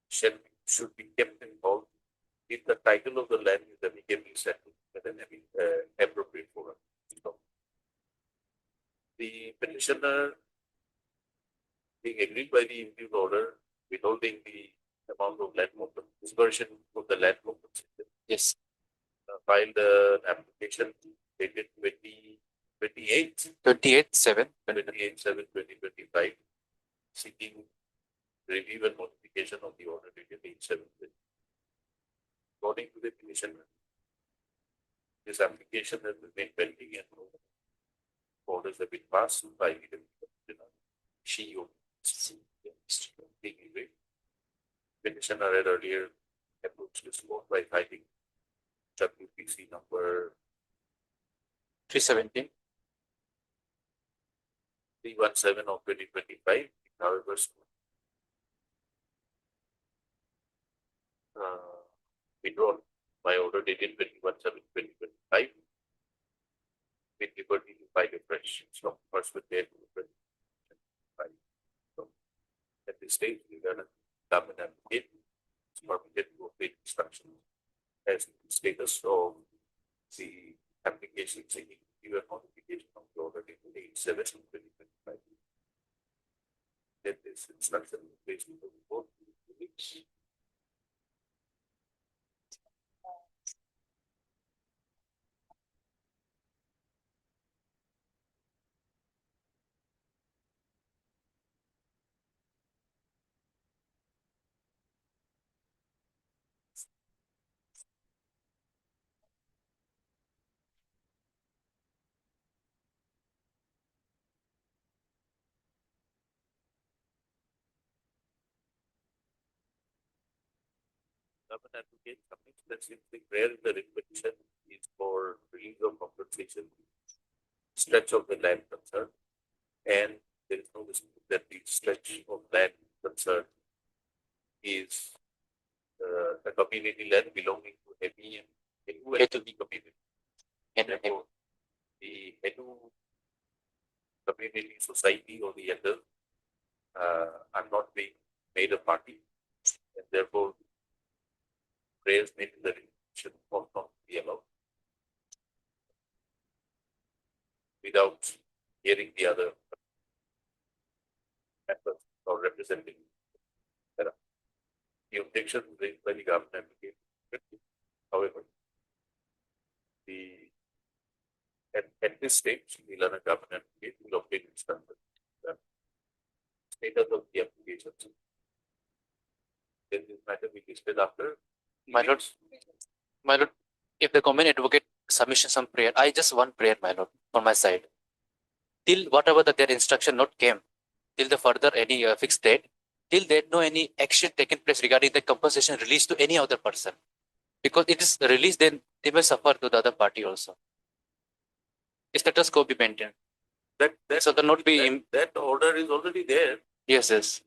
should be kept involved if the title of the land is amicably settled with an appropriate forum. So, the petitioner being agreed by the impute order withholding the amount of land dispersion of the land compensation. Yes. Filed an application dated 28/7/2025 seeking review and modification of the order dated 8/7. According to the petitioner, this application has remained pending and no orders have been passed by the petitioner. She or petitioner had earlier approached this court by filing WPC number 317. 317 of 2025. However, withdrawn by order dated 21/7/2025 with liberty to file a fresh from first with date. So, at this stage, we are government applicant is permitted to obtain instructions as to the status of the application seeking review and modification of the order dated 8/7/2025. That this instruction is placed in the report. Government advocate submits that simply where the requisition is for release of compensation, stretch of the land concerned, and there is no dispute that the stretch of land concerned is a community land belonging to Hebi and Hedu community. And therefore, the Hedu community society or the other are not being made a party, and therefore prayers made in the religion of not be allowed without hearing the other members or representing. The objection raised by the government became, however, at this stage, the learned government will obtain instruction. Status of the application. Then this matter will be listed after. My lord, if the government advocate submission some prayer, I just want prayer, my lord, on my side. Till whatever their instruction not came, till the further any fixed date, till there no any action taken place regarding the compensation released to any other person. Because it is released, then they may suffer to the other party also. Status quo be maintained. That So there not be that order is already there. yes, yes.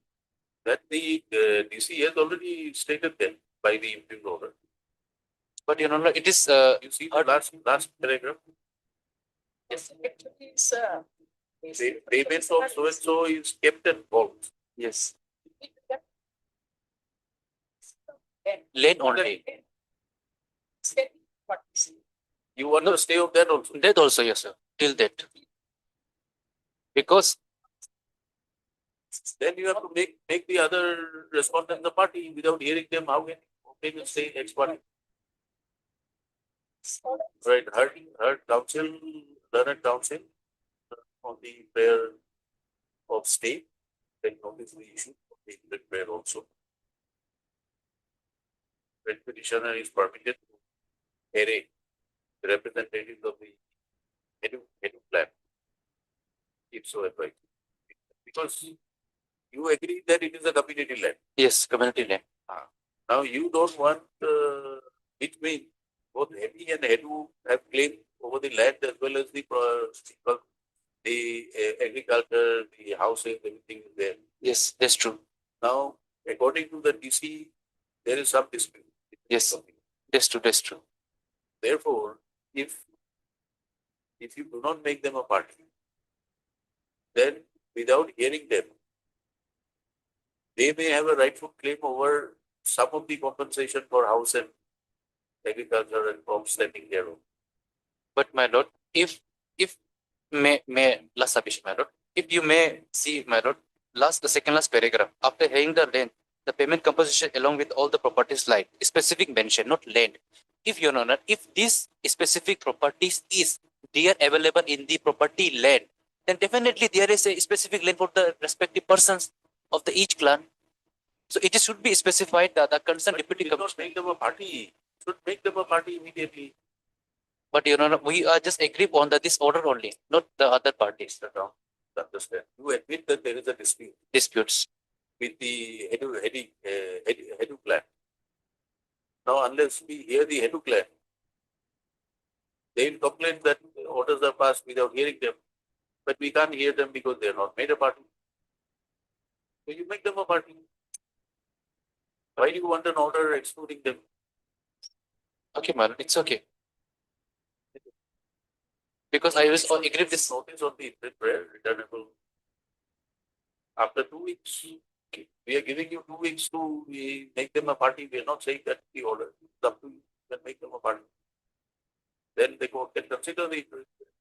That the DC has already stated that by the imperial order. But you know, it is You see the last paragraph. Yes, actually, it's Payment of so and so is kept and vault. yes. Lane only. You want to stay of that also. That also, yes, sir. Till that. Because Then you have to make the other respondent the party without hearing them. How can they will say ex party? Right, heard council, learned council on the prayer of state, then notice the issue of the prayer also. When petitioner is permitted to array the representatives of the head plan. If so advised. Because you agree that it is a community land. yes, community land. Now you don't want, which means both Hebi and Hedu have claim over the land as well as the agriculture, the houses, everything is there. Yes, that's true. Now, according to the DC, there is some dispute between Yes, that's true, that's true. Therefore, if you do not make them a party, then without hearing them, they may have a rightful claim over some of the compensation for house and agriculture and crops taken care of. But my lord, if may last submission, my lord, if you may see, my lord, the second last paragraph, after hearing the land, the payment composition along with all the properties like specific mention, not land. If your honor, if this specific properties is there available in the property land, then definitely there is a specific land for the respective persons of the each clan. So it should be specified that the concerned But deputy you did not commissioner. make them a party. Should make them a party immediately. But your honor, we are just agree on this order only, not the other parties. Understand? You admit that there is a dispute Disputes. with the Hedu clan. Now, unless we hear the Hedu clan, they will complain that orders are passed without hearing them. But we can't hear them because they are not made a party. So you make them a party. Why do you want an order excluding them? Okay, Marlon, it's okay. Because I was agree with this. Notice on the interim prayer returnable. After 2 weeks, okay, we are giving you 2 weeks to make them a party. We are not saying that the order is up to you. Then make them a party. Then the court can consider the interim prayer.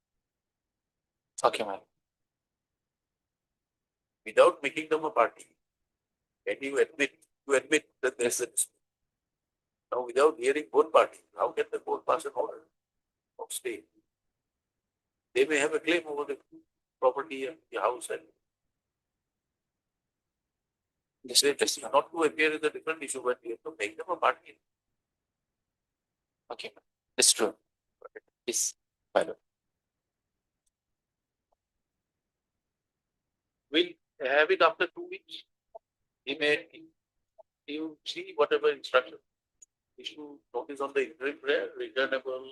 Okay, Marlon. Without making them a party, and you admit that there is a dispute. Now, without hearing both parties, how can the court pass an order of stay? They may have a claim over the property and the house, and Yes, not to appear is a different issue, but we have to make them a party. okay, that's true. Yes, Marlon. We'll have it after 2 weeks. You see whatever instruction. Issue notice on the interim prayer, returnable on.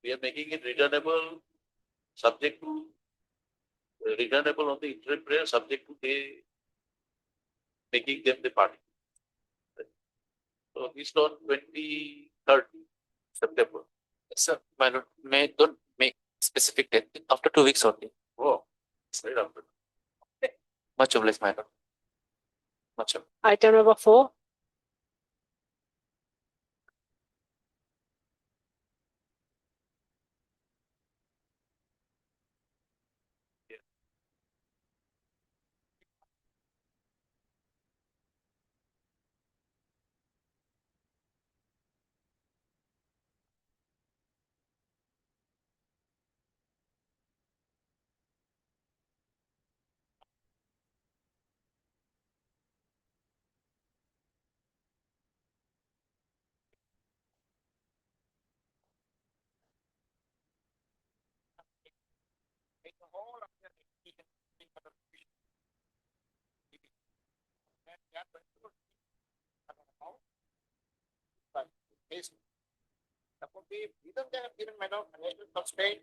We are making it returnable, subject to returnable on the interim prayer, subject to the making them the party. So it's on 23rd September. Sir, Marlon, don't make specific date after 2 weeks only. Oh, right after. Much obliged, Marlon. Much obliged. Item number 4. Even they have given matter of financial constraint,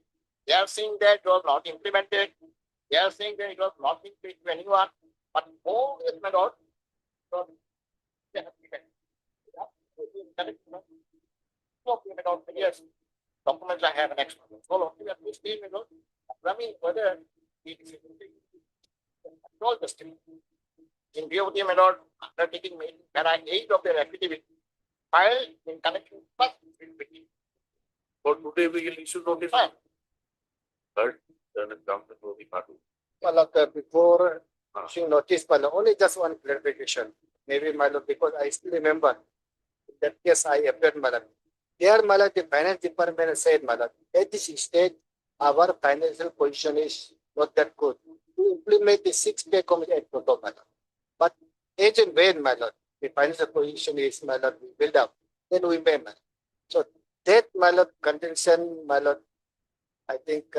they are saying that it was not implemented. They are saying that it was not being paid to anyone. But all this matter, they have given. No payment of yes. Documents I have an extra. So we have to stay with whether it is all the state. In view of the matter undertaking made para 8 of their affidavit filed in connection with For today, we will issue notice. Third, then it comes to the party. Before issuing notice, only just one clarification. Maybe because I still remember that case I appeared, there, the finance department said, at this stage, our financial position is not that good. We implement the 6-pay committee at Toto, but as and when, the financial position is, we build up, then we pay, So that, contention, I think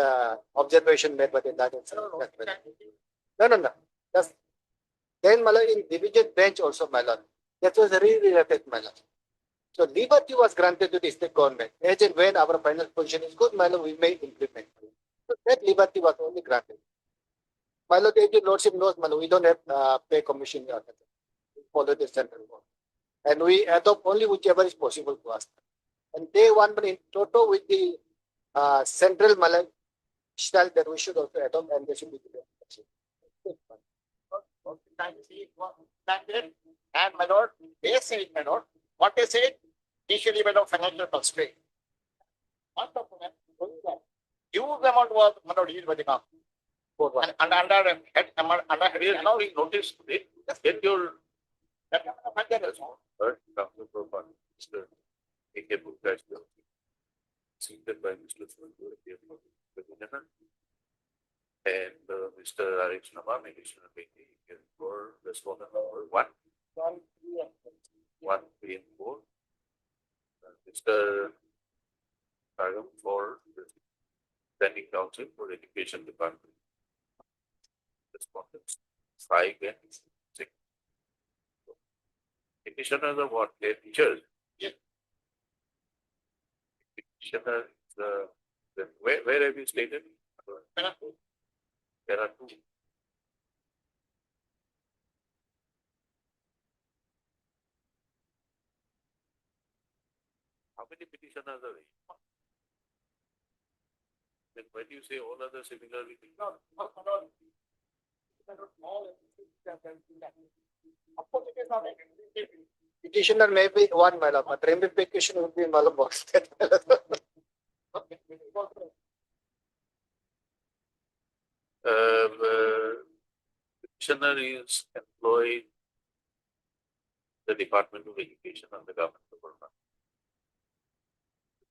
observation made by the guardians. No. That's, then in division bench also, that was really related, So liberty was granted to the state government. As and when our final position is good, we may implement. So that liberty was only granted. my lord, if your lordship knows, my lord, we don't have pay commission. We follow the central law. And we adopt only whichever is possible to us. And they want in total with the central Malay style that we should also adopt and they should be given. And my lord, they say, my lord, what they say, initially, my lord, financial constraint. Huge amount was, my lord, used by the government. And under Now we notice today, get your third Council Profile, Mr. A.K. Bhutta is seated by Mr. Sundu, and Mr. R.H. Navam, additional meeting for respondent number 1, 1, 3, and 4. Mr. Kagam for the Standing Council for Education Department. Respondents 5 and 6. Petitioners are what? They're teachers. Yes. Petitioner, where have you stated? There are 2. How many petitioners are there? Then when you say all other similarly, Petitioner may be one, my lord, but ramification would be my lord. Petitioner is employed the Department of Education and the Government of Burma.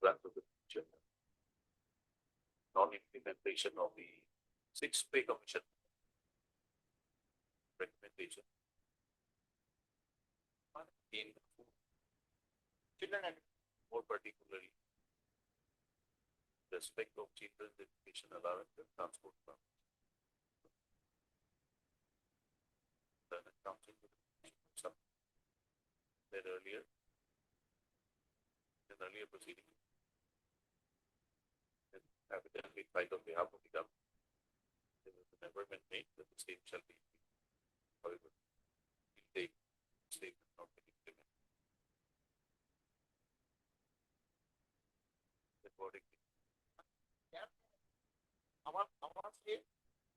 Grant of the petitioner. Non-implementation of the 6th Pay Commission recommendation. In children and more particularly respect of children's education allowance and transport funds. Council said earlier in earlier proceeding. And evidently filed on behalf of the government. There was an amendment made that the same shall be. However, the state not be implemented. Accordingly. our state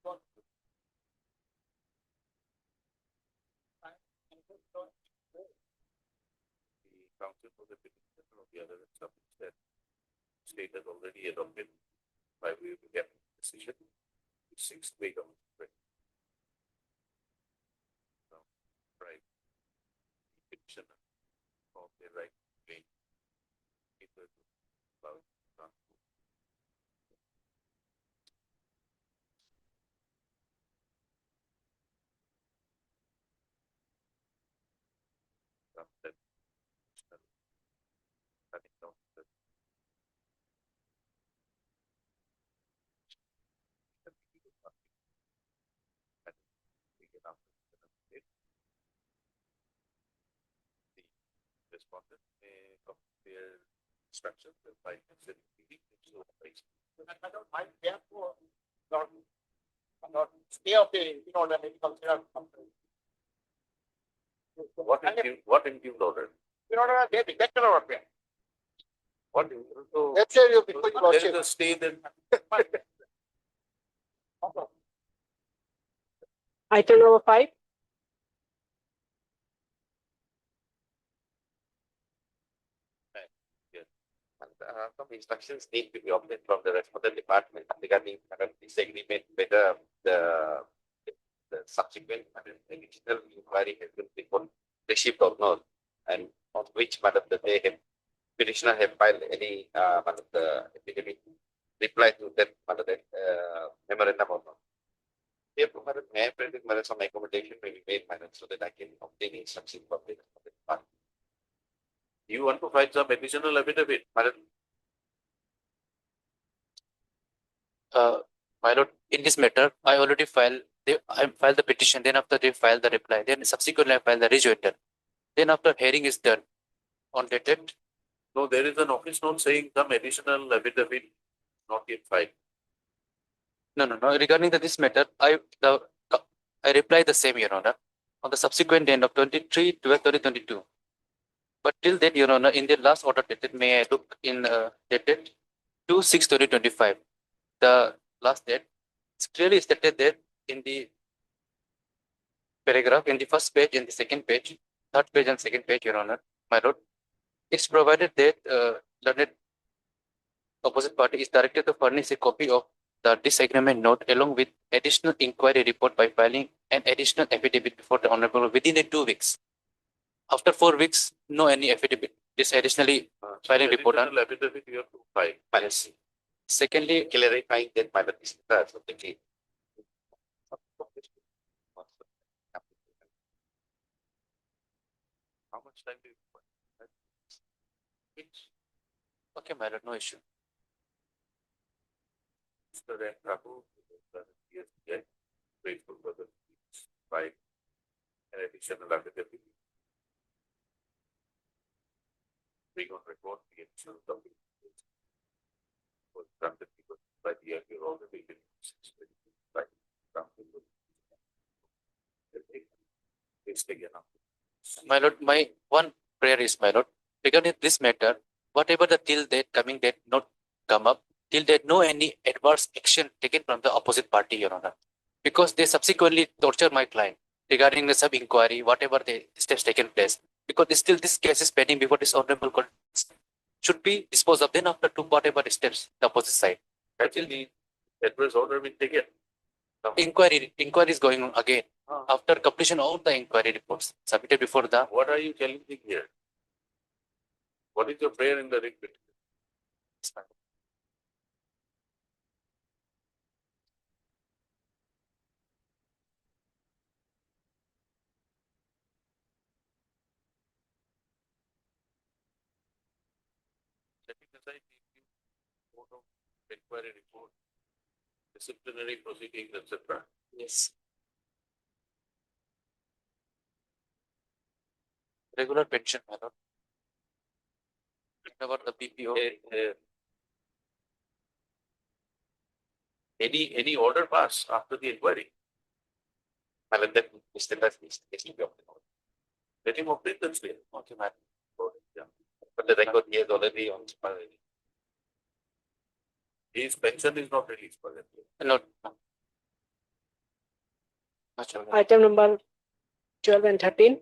got The council for the petition of the other subjects that state has already adopted by way of the cabinet decision, the 6th Pay Commission. Right. Petitioner of the right to claim people about transport. That cutting down the respondent may compare instructions and by considering the I don't mind, therefore, not stay of the, the medical care company. what include order? They rejected our appeal. What include? So Let's say you because there is a stay then. Item number 5. Some instructions need to be obtained from the respondent department regarding disagreement whether the subsequent additional inquiry has been received or not, and on which madam that they have petitioner have filed any madam the epidemic reply to that madam memorandum or not. Therefore, madam, may I pray that madam some accommodation may be made, madam, so that I can obtain instruction from the department. You want to file some additional affidavit, madam? My lord, in this matter, I already filed. I filed the petition. Then after they filed the reply, then subsequently I filed the rejoinder. Then after hearing is done, on that date, No, there is an office note saying some additional affidavit not yet filed. no. Regarding this matter, the I replied the same, Your Honor, on the subsequent end of 23/12/2022. But till then, Your Honor, in the last order dated, may I look in dated 2/6/2025, the last date, it's clearly stated that in the paragraph, in the first page, in the second page, third page and second page, Your Honor, my lord, it's provided that learned opposite party is directed to furnish a copy of the disagreement note along with additional inquiry report by filing an additional affidavit before the honorable within 2 weeks. After 4 weeks, no any affidavit. This additionally filing report on. Additional affidavit you have to file. Yes. Secondly, Clarifying that my is that of the case. How much time do you require? okay, my lord, no issue. Mr. Ram Thakur, yes, grateful for the by an additional affidavit. We on record the additional topic. Was granted by the earlier already been by granted. It's taken up. My lord, my one prayer is, my lord, regarding this matter, whatever the till date, coming date, not come up, till date, no any adverse action taken from the opposite party, Your Honor, because they subsequently torture my client regarding the sub inquiry, whatever the steps taken place, because still this case is pending before this honorable court should be disposed of. Then after to whatever steps the opposite side. Actually, adverse order will take it. Inquiry is going on again after completion of the inquiry reports submitted before the. What are you challenging here? What is your prayer in the writ petition? Setting aside the court of inquiry report, disciplinary proceedings, etc. Yes. Regular pension, my lord. About the PPO. Any order pass after the inquiry? Well, that Mr. Duff is to be obtained. Let him obtain the clear. Okay, madam. Yeah. But the record he has already on. His pension is not released for that. No. Much obliged. Item number 12 and 13.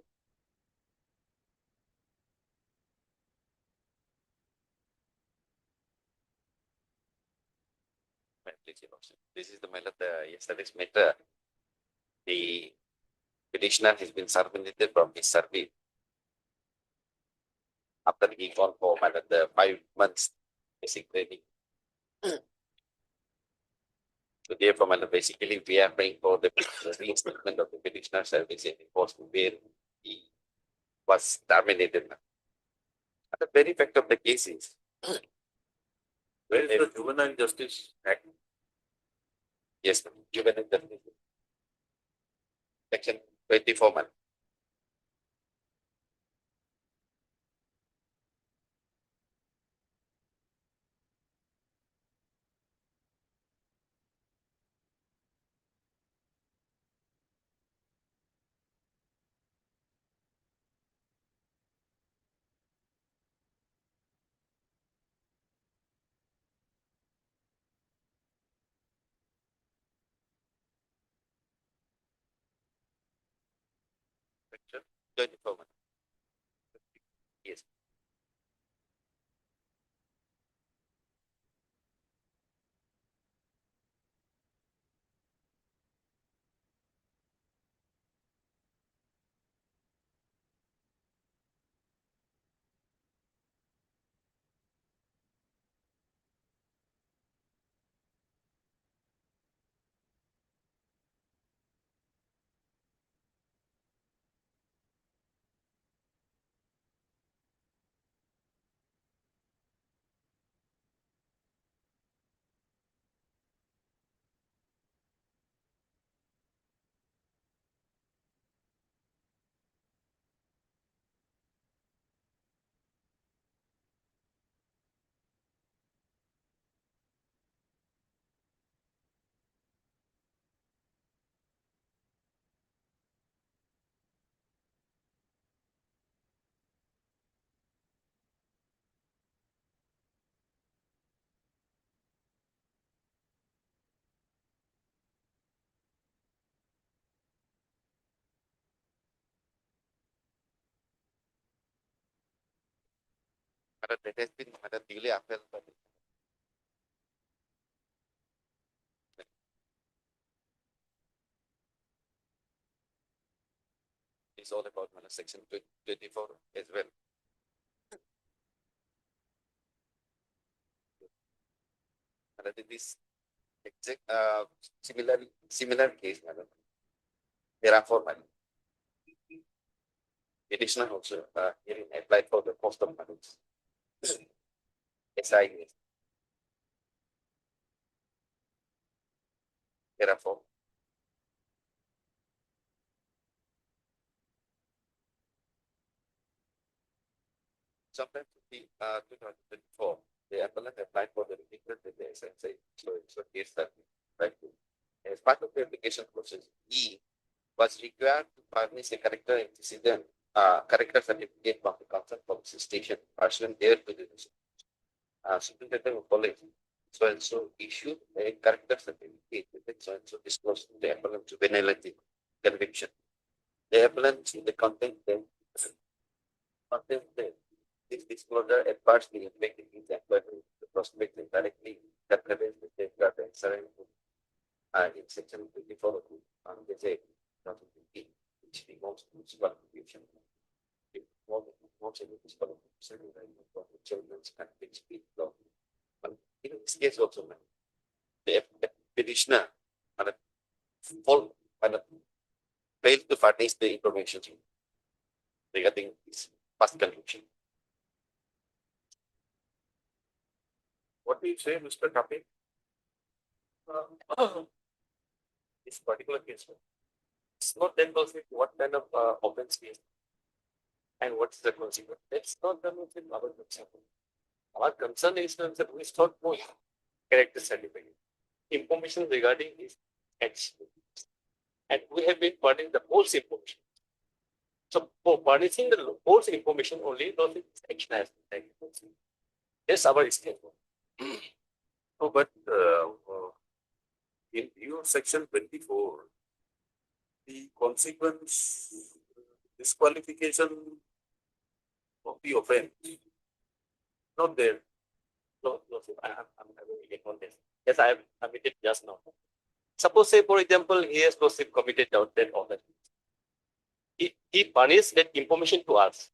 This is the matter of the yesterday's matter. The petitioner has been terminated from his service after he gone for matter the 5 months basic training. So therefore, matter basically we are praying for the reinstatement of the petitioner service in the post where he was terminated. And the very fact of the case is Where is the Juvenile Justice Act? yes, given in the section 24 months. Section 24 months. Yes. But that has been duly upheld by the it's all about section 24 as well. And this exact similar case, madam. There are four money. Additional also hearing applied for the cost of money. SI. There are four. Sometime in 2024, the appellant applied for the remittent with the SSA. So it's a case that right. As part of the application process, E was required to furnish a character antecedent, character certificate from the concerned police station, pursuant there to the superintendent of college. So and so issued a character certificate with it, so and so disclosed to the appellant juvenility conviction. The appellant in the content then this disclosure adversely affecting his employment the prospect directly that prevents the safeguard and surrender in section 24 of the J. Which involves disqualification. It involves a disqualification of children's and speech law. In this case also, the petitioner failed to furnish the information regarding this past conviction. What do you say, Mr. Kapil? This particular case, it's not then also what kind of offense case and what's the consequence. That's not done with our concern. Our concern is that we start more character certificate information regarding his action, and we have been furnishing the false information. So for furnishing the false information only, those action has been taken. That's our statement. Oh, but in your section 24, the consequence disqualification of the offense not there. No, I'm having on this. Yes, I have admitted just now. Suppose, say, for example, he has committed that offense. He punished that information to us.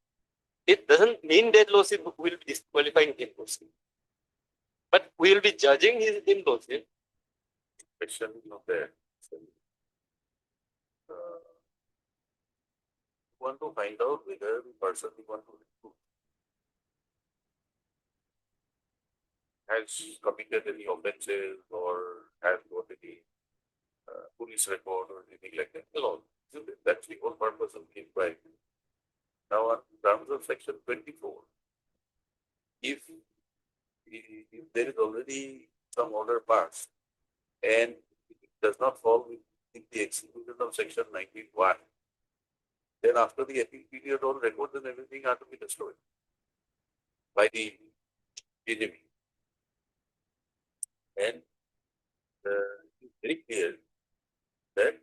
It doesn't mean that lawsuit will be disqualifying him. But we will be judging him lawsuit. Question not there. Want to find out whether the person we want to recruit has committed any offenses or has got any police record or anything like that. No, that's the whole purpose of the inquiry. Now, in terms of section 24, if there is already some order passed and it does not fall within the execution of section 91, then after the appeal period, all records and everything are to be destroyed by the enemy. And it's very clear that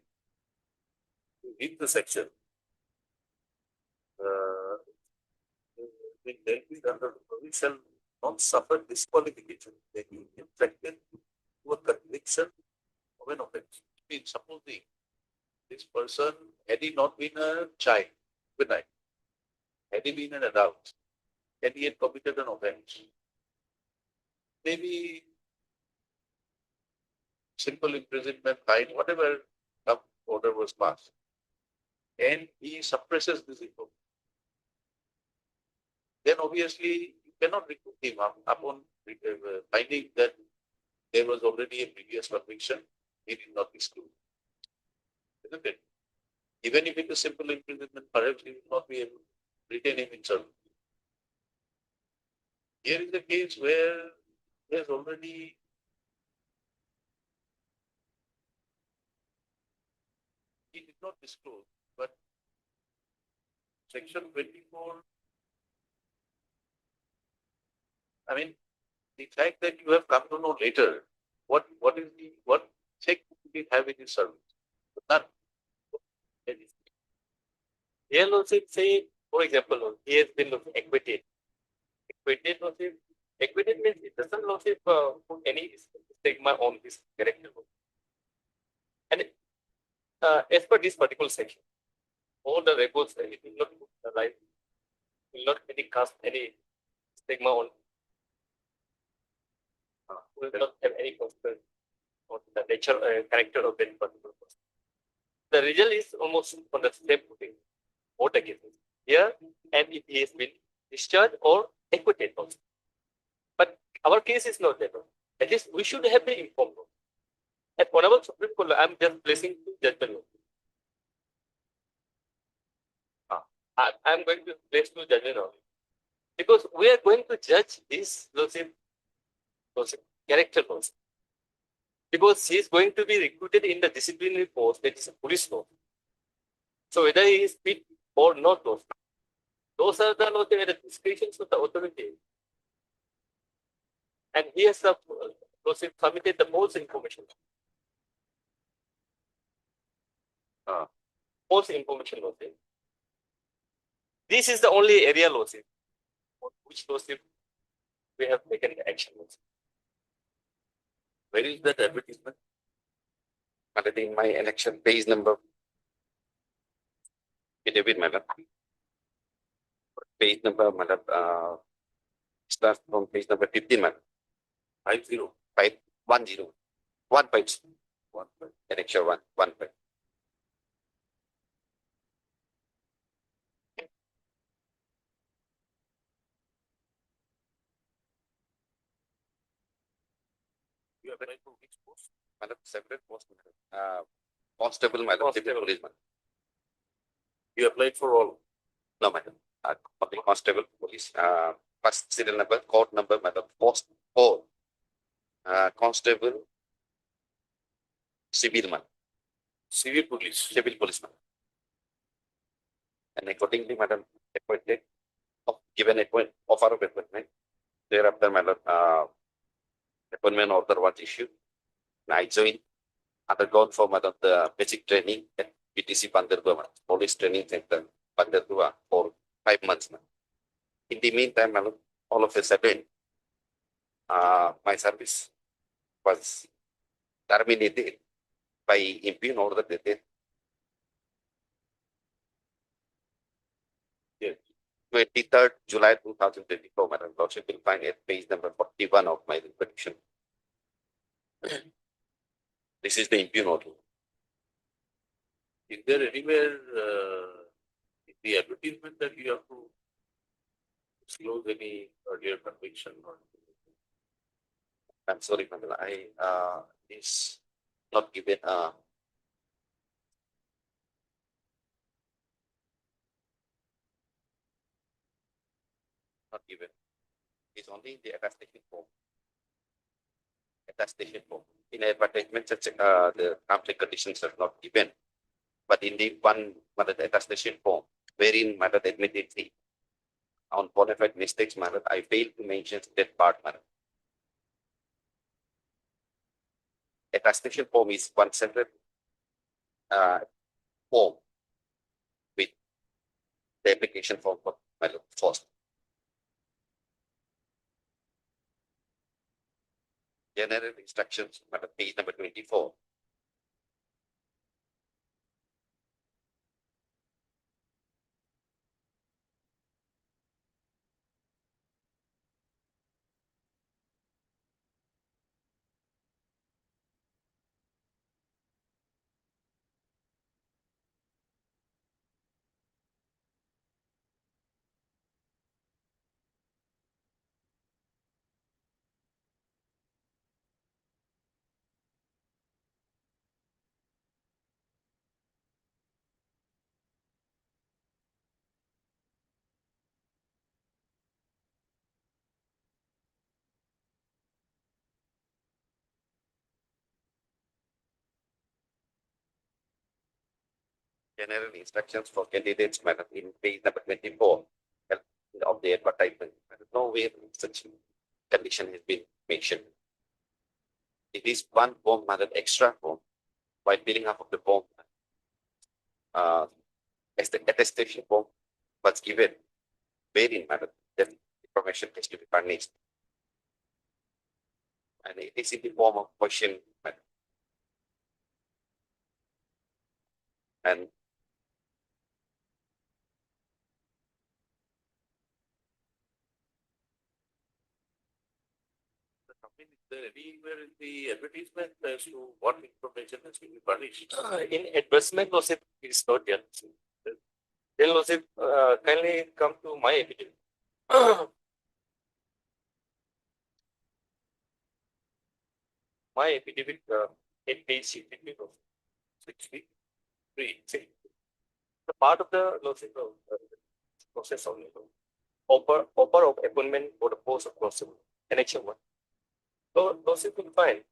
in the section, when they be under the provision not suffer disqualification, they be infected to a conviction of an offense. Supposing this person, had he not been a child, good night, had he been an adult, and he had committed an offense, maybe simple imprisonment, fine, whatever order was passed, and he suppresses this information, then obviously you cannot recruit him upon finding that there was already a previous conviction, he did not exclude. Isn't it? Even if it is simple imprisonment, perhaps he will not be able to retain him in service. Here is a case where there's already he did not disclose, but section 24, I mean, the fact that you have come to know later, what check did he have in his service? None. Here also say, for example, he has been acquitted. acquitted lordship. Acquitted means it doesn't lordship put any stigma on his character. And as per this particular section, all the records, it will not put the life, will not any cast any stigma on, will not have any consequence on the nature character of that particular person. The result is almost on the same footing, both against him. Here, and if he has been discharged or acquitted also. But our case is not that one. At least we should have been informed. At Honorable Supreme Court, I'm just placing judgment. I'm going to place two judgment only. Because we are going to judge his character also. Because he is going to be recruited in the disciplinary post, that is a police force. So whether he is fit or not, those are the discretions of the authority. And he has submitted the false information. False information lawsuit. This is the only area lawsuit on which lawsuit we have taken action. Where is that advertisement? In my election page number. David, madam. Page number, madam, starts from page number 15, madam. 50, 510. 150. Election 115. You have applied for which post? Madam, separate post, madam. Constable, madam, civil policeman. You applied for all? No, madam. Public constable, police, first serial number, court number, madam, post 4. Constable, civil man. Civil policeman. And accordingly, madam, appointed, given offer of appointment. Thereafter, madam, appointment order was issued. And I joined, undergone for madam the basic training at PTC Pandargua, Police Training Center, Pandargua, for 5 months. Madam. In the meantime, madam, all of a sudden, my service was terminated by impugn order dated 23rd July 2024, Madam Lordship will find at page number 41 of my petition. This is the impugn order. Is there anywhere in the advertisement that you have to disclose any earlier conviction? Or I'm sorry, madam. Is not given not given. It's only the attestation form. Attestation form. In advertisement, the terms and conditions are not given. But in the the attestation form, wherein matter admittedly on bona fide mistakes, matter I failed to mention that part, matter. Attestation form is one separate form with the application form for first. General instructions, matter page number 24. General instructions for candidates, matter in page number 24 of the advertisement. Nowhere such condition has been mentioned. It is one form, matter extra form. While filling up of the form, as the attestation form was given, wherein matter that information has to be furnished. And it is in the form of question. And is there anywhere in the advertisement as to what information has to be furnished? In advertisement, lawsuit is not there. Then lawsuit, kindly come to my affidavit. My affidavit, 8 page 63. See, the part of the lawsuit process only. Offer of appointment for the post of constable, connection 1. So lawsuit will find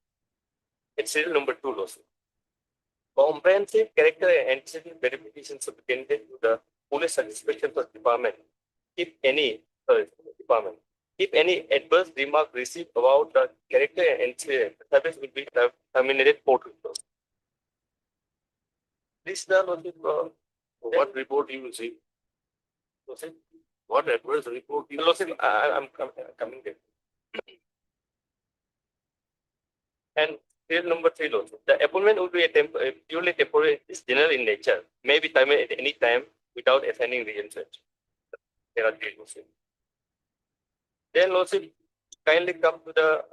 it's serial number 2 lawsuit. Comprehensive character and antecedent verifications of the candidate to the police inspection department. If any department, if any adverse remark received about the character and antecedent, the service will be terminated forthwith. This the lawsuit. What report you will see? Lawsuit. What adverse report you will Lawsuit, see? I'm coming there. And serial number 3 lawsuit. The appointment will be a purely temporary, is general in nature, may be terminated at any time without assigning reason. There are 3 lawsuits. Then lawsuit, kindly come to the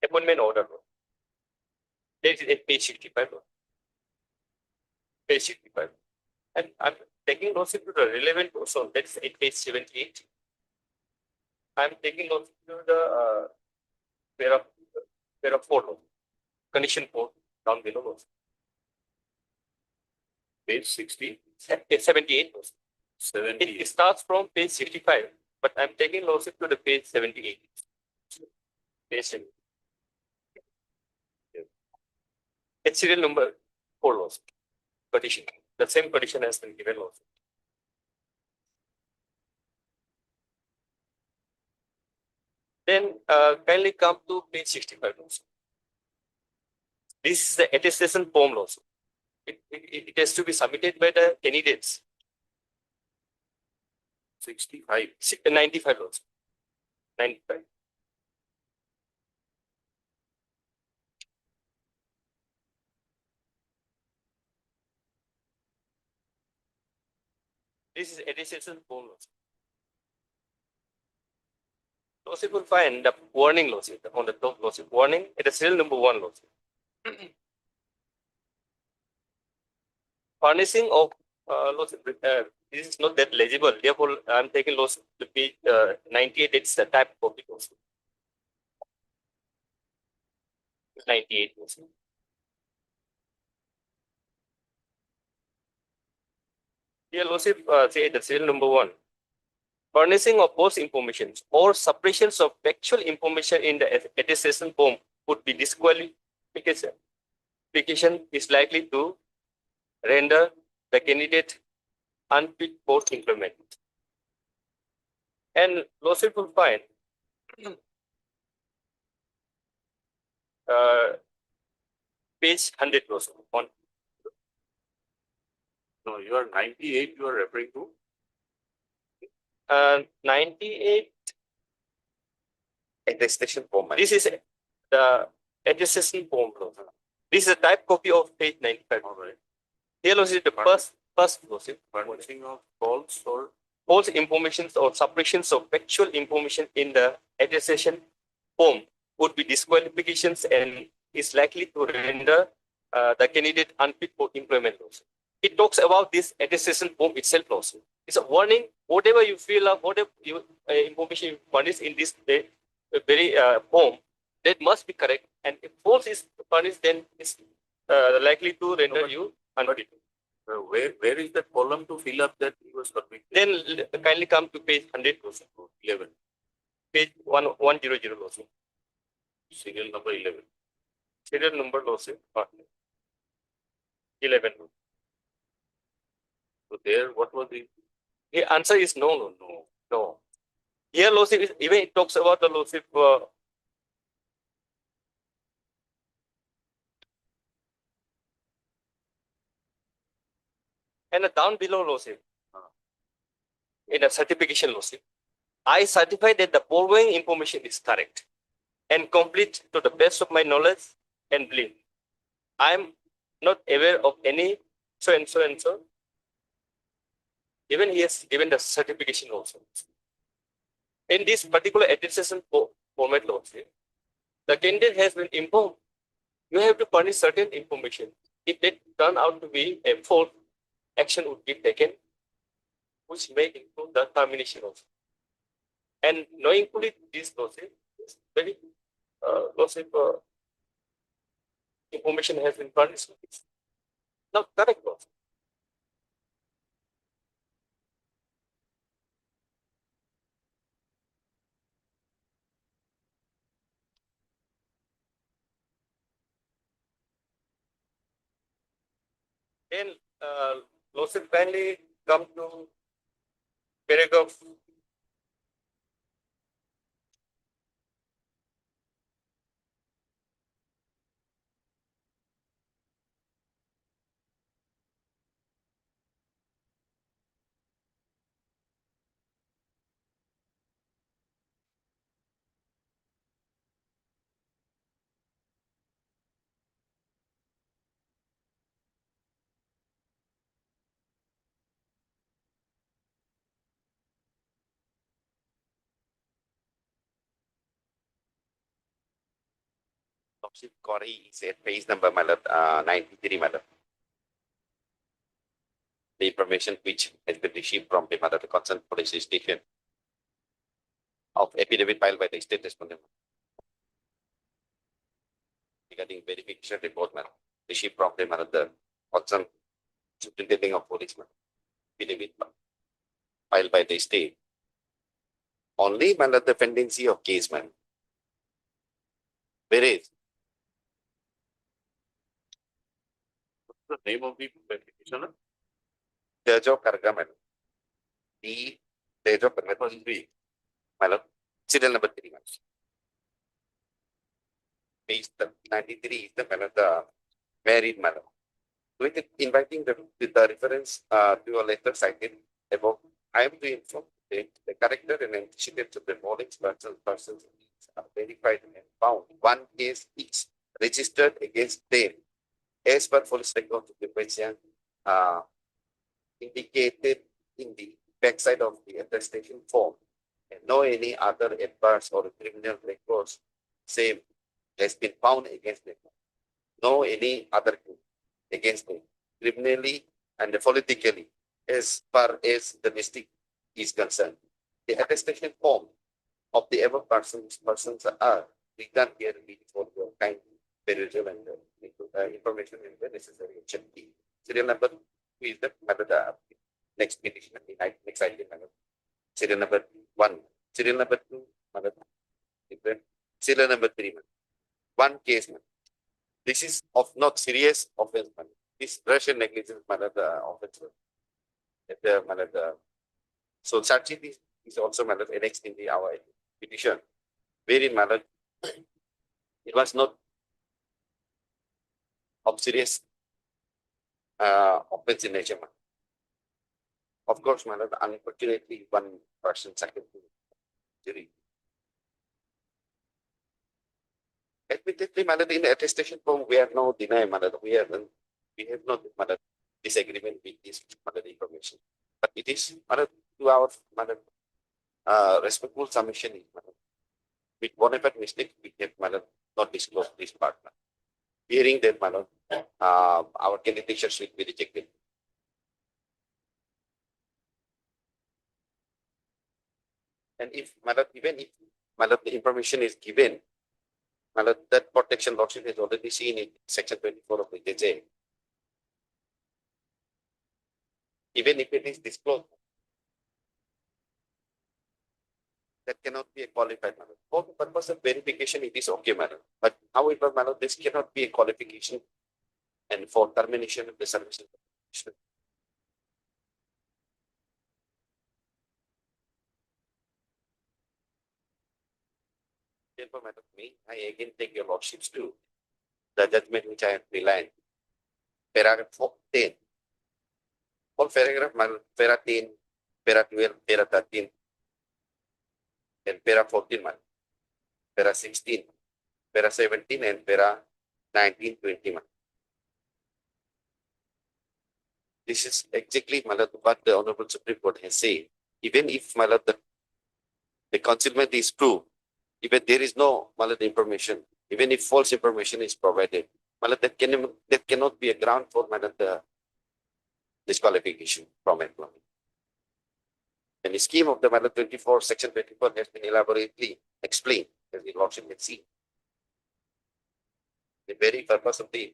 appointment order. That is at page 65. Page 65. And I'm taking lawsuit to the relevant portion, that is at page 78. I'm taking lawsuit to the paragraph 4, condition 4, down below lawsuit. Page 60, It's 78. It 70. starts from page 65, but I'm taking lawsuit to the page 78. Page 78. It's serial number 4 lawsuit. Petition. The same petition has been given lawsuit. Then kindly come to page 65 lawsuit. This is the attestation form lawsuit. It has to be submitted by the candidates. 65. 95 lawsuit. 95. This is attestation form lawsuit. Lawsuit will find the warning lawsuit on the top lawsuit. Warning, it is serial number 1 lawsuit. Furnishing of lawsuit. This is not that legible. Therefore, I'm taking lawsuit to page 98. It's the type of the lawsuit. 98 lawsuit. Here lawsuit say the serial number 1. Furnishing of false information or suppressions of factual information in the attestation form would be disqualification. Application is likely to render the candidate unfit for employment. And lawsuit will find page 100 lawsuit on No, you are 98, you are referring to? 98. Attestation form. This is the attestation form. This is a type copy of page 95. All right. Here lawsuit the first lawsuit. Furnishing of false or False information or suppressions of factual information in the attestation form would be disqualifications and is likely to render the candidate unfit for employment also. It talks about this attestation form itself also. It's a warning, whatever you feel of, whatever you, information you furnish in this very form, that must be correct. And if false is furnished, then it's likely to render you unfit. where is that column to fill up that he was convicted? Then kindly come to page 100 also. 11, Page 100 also. serial number 11. Serial number lawsuit, 11. So there, what was the The answer is no. Here lawsuit is, even it talks about the lawsuit and down below lawsuit. in a certification lawsuit, I certify that the following information is correct and complete to the best of my knowledge and belief. I am not aware of any so and so and so. Even he has given the certification also. In this particular attestation format lawsuit, the candidate has been informed you have to furnish certain information. If it turn out to be a fault, action would be taken, which may include the termination also. And knowing fully this lawsuit is very lawsuit information has been furnished. It's not correct also. Then lawsuit kindly come to paragraph Lordship query is at page number 93, madam. The information which has been received from the concerned police station of affidavit filed by the state respondent regarding verification report, madam, received from the concerned superintendent of police, madam, affidavit filed by the state. Only, madam, the pendency of case, madam. Whereas the name of the petitioner, Judge of Karga, madam. The Judge of Karga was 3, madam. Serial number 3, madam. Page 93 is the married, madam. With it, inviting the reference to a letter cited above, I am to inform the character and antecedents of the following persons are verified and found. One case each registered against them as per police record of the patient indicated in the backside of the attestation form, and no any other adverse or criminal records same has been found against them. No any other against them, criminally and politically, as far as the mistake is concerned. The attestation form of the above persons are written here for your kind perusal and information and the necessary action. Serial number 2 is the next petition, next item. Serial number 1, serial number 2, serial number 3. One case. This is of not serious offense. This Russian negligence offense. So such it is also annexed in our petition. Wherein it was not of serious offense in nature. Of course, unfortunately, one person second to jury. Admittedly, in the attestation form, we have no deny, we have not disagreement with this information. But it is to our respectful submission, with whatever mistake we have not disclosed this part. Hearing that our candidature should be rejected. And if even if the information is given, that protection lordship has already seen in section 24 of the JJ. Even if it is disclosed, that cannot be a qualified manner. For the purpose of verification, it is okay, madam. But however, this cannot be a qualification and for termination of the service. Therefore, madam, I again take your lordships to the judgment which I have relied. Paragraph 10. All paragraph, paragraph 10 para 12, para 13, and para 14 months, para 16, para 17, and para 19, 20 months. This is exactly Malad, what the Honorable Supreme Court has said. Even if Malad, the concealment is true, even there is no Malad information, even if false information is provided, Malad, that cannot be a ground for Malad, the disqualification from employment. And the scheme of the Malad 24, Section 24 has been elaborately explained, as the Lordship can see. The very purpose of the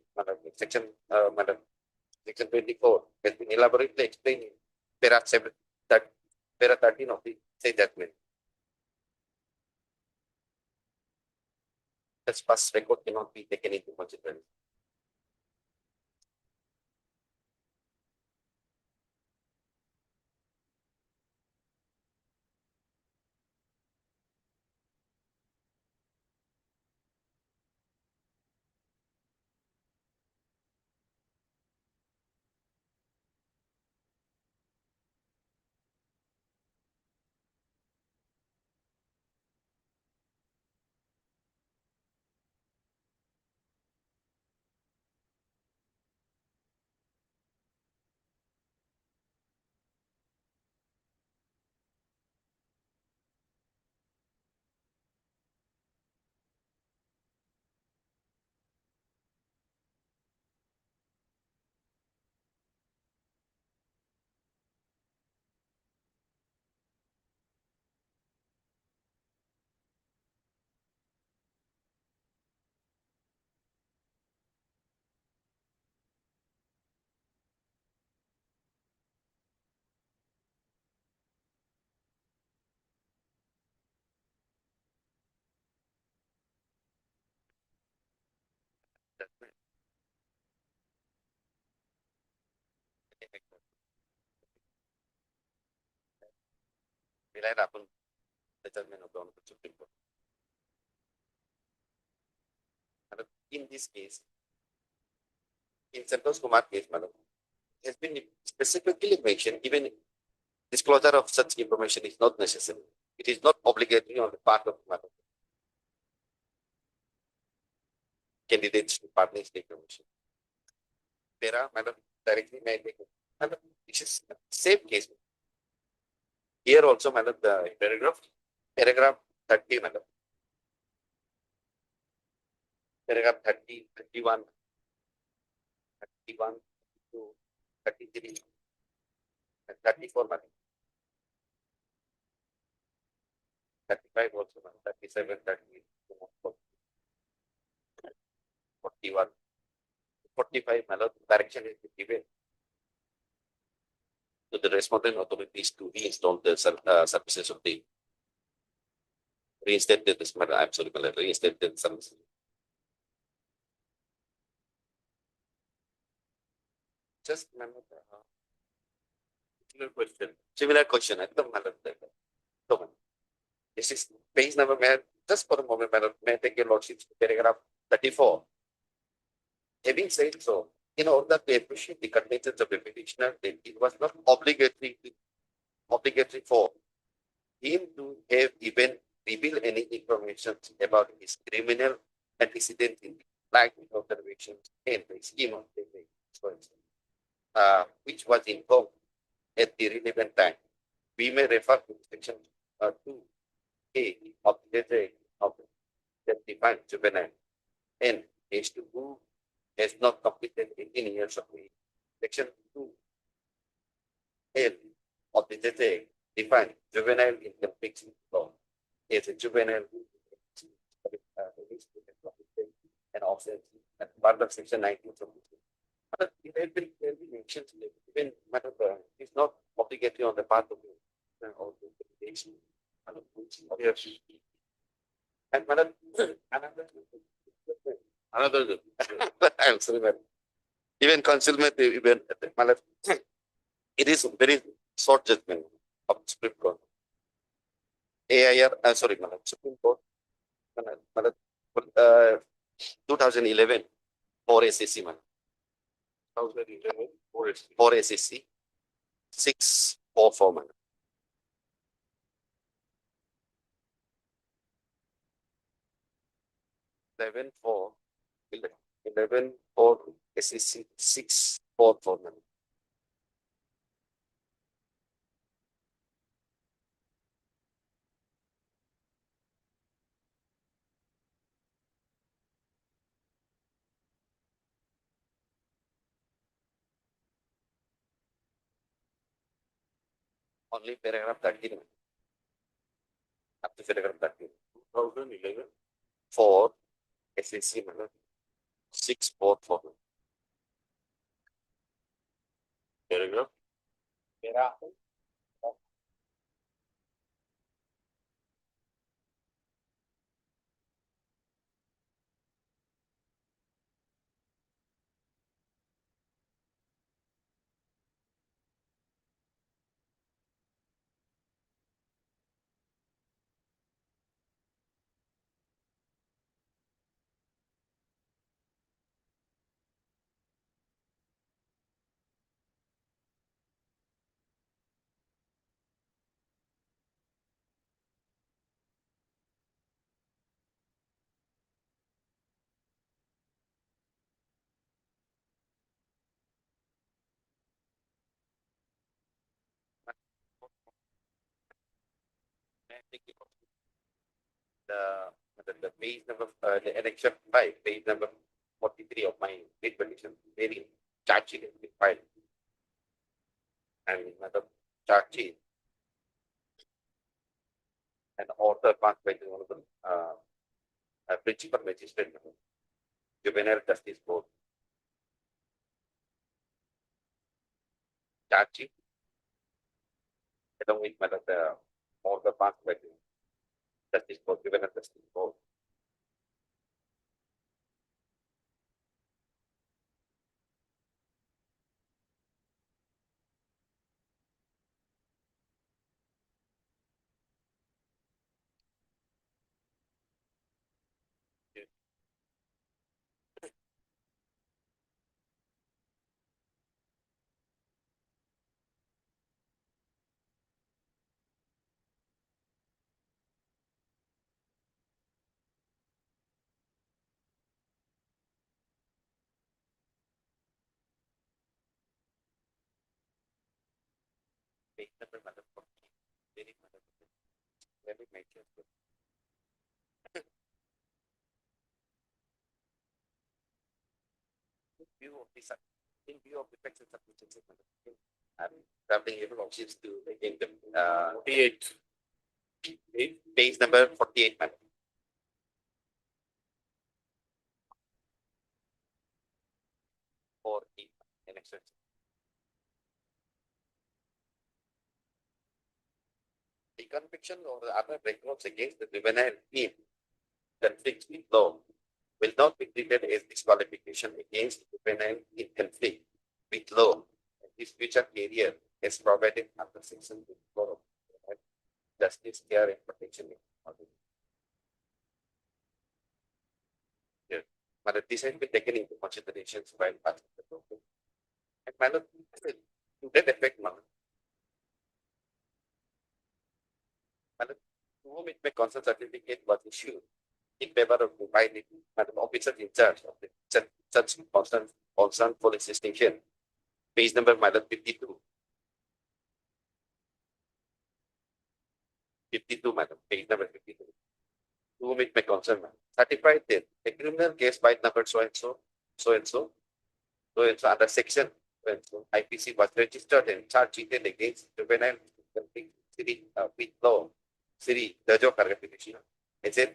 Section 24 has been elaborately explained in para 7, para 13 of the say judgment. The past record cannot be taken into consideration. Rely upon the judgment of the Honorable Supreme Court. And in this case, in Santosh Kumar case, madam, has been specifically mentioned, even disclosure of such information is not necessary. It is not obligatory on the part of madam, candidates to furnish the information. There madam, directly may take it. Madam, this is same case. Here also, madam, the paragraph 30, madam. Paragraph 30, 31, 31 to 33, and 34, madam. 35 also, madam. 37, 38, 41, 45, madam. Direction is given to the respondent authorities to reinstall the services of the reinstated this matter. I'm sorry, madam. Reinstated services. Just madam, similar question. Similar question. I don't madam. So, madam, this is page number, madam. Just for a moment, madam. May I take your lordship's paragraph 34. Having said so, in order to appreciate the conditions of the petitioner, then it was not obligatory for him to have even reveal any information about his criminal antecedents in light of observations and the scheme of the which was informed at the relevant time. We may refer to section 2A of the that defines juvenile and is to who has not completed 18 years of age. Section 2L of the JJ defines juvenile in conflict law as a juvenile and offset and part of section 19 of it has been clearly mentioned even matter is not obligatory on the part of the litigation. Yes. And madam, another I'm sorry, madam. Even concealment, even madam, it is very short judgment of Supreme Court. AIR, sorry, madam, Supreme Court, madam, 2011 for SAC, madam. 2011 for SAC 644, madam. 11-4, 11-4, SEC 6-4 madam. Only paragraph 13. Up to paragraph 13. 2011. 4 SEC madam. 6-4. Paragraph. The page number, the election 5, page number 43 of my bid petition, very charge sheet has been filed. And Madam charge sheet and author marked by the honorable principal magistrate, juvenile justice board. Charge sheet along with Madam the author marked by the justice board, juvenile justice board. Page number, Madam, very Madam, very major. View of this, in view of the facts and circumstances, I'm traveling able options to the kingdom. 48. Page number 48, madam. For the next section. The conviction or the other records against the juvenile in conflict with law will not be treated as disqualification against juvenile in conflict with law. His future career is provided under section 4 of Justice, Care and Protection. Yeah. But this has been taken into consideration while passing the law. And madam, to that effect, madam, to whom it may concern certificate was issued in favor of providing Madam Officer in charge of the such concern police station. Page number Madam 52. 52, Madam. Page number 52. To whom it may concern, Madam. Certified that a criminal case by number so and so, so and so, so and so under section so and so IPC was registered and charged sheeted against juvenile city with law. City Dajo Kargapitition. It's a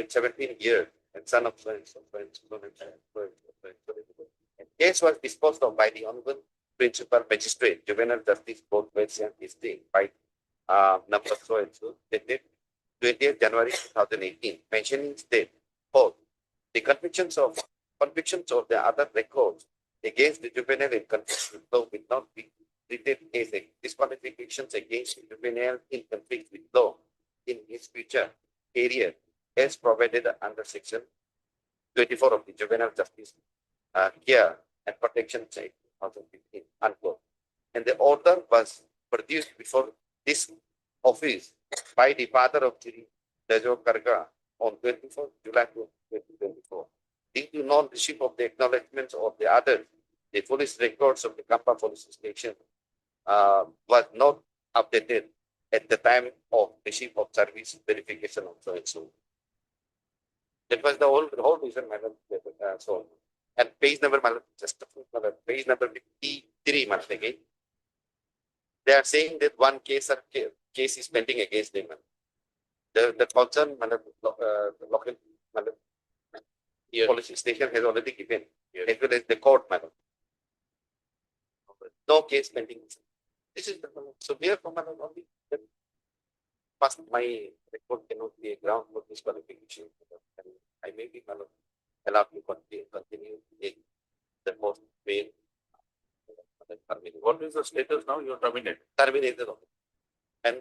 17 years and son of so and so, so and so, so and so, so and so, so and so. And case was disposed of by the honorable principal magistrate, juvenile justice board, Western District, by number so and so, dated 20th January 2018, mentioning state, quote, the convictions of the other records against the juvenile in conflict with law will not be treated as a disqualifications against the juvenile in conflict with law in his future career as provided under section 24 of the Juvenile Justice Care and Protection Act 2015, unquote. And the order was produced before this office by the father of Chiri, Dajo Karga, on 24th July 2024. Due to non-receipt of the acknowledgements of the others, the police records of the Kampa police station was not updated at the time of receipt of service verification of so and so. That was the whole reason, madam. So, and page number, madam, just madam, page number 53, madam, again. They are saying that one case is pending against them. Madam. The concern, madam, the local madam, police station has already given, as well as the court, madam. No case pending. This is the so therefore, madam, only first my record cannot be a ground for disqualification. And I may be allowed to continue the most way. What is the status now? You're terminated. Terminated. And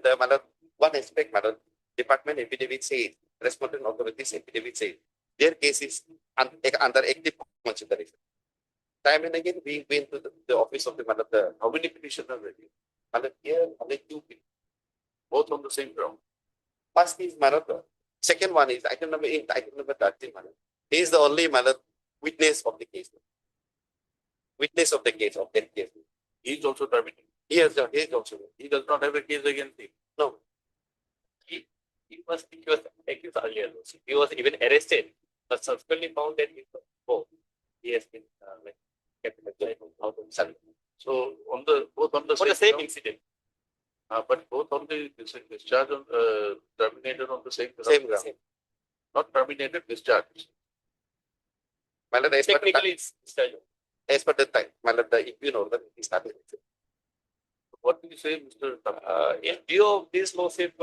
one aspect, madam, department affidavit says, respondent authorities affidavit says, their case is under active consideration. Time and again, we went to the office of the How many petitions are ready? madam, here, only two people. Both on the same ground. First is Marathon. Second one is item number 8, item number 13. He is the only witness of the case. Witness of the case, of that case. He is also terminated. He is also. He does not have a case against him. No. He was accused earlier. He was even arrested, but subsequently found that he has been kept in the out of service. So on the both on the For the same ground, incident. but both on the discharge on terminated on the same ground. Same ground. Not terminated, discharged. Technically, it's as per the time, if you know that it is started. What do you say, Mr. in view of this lawsuit,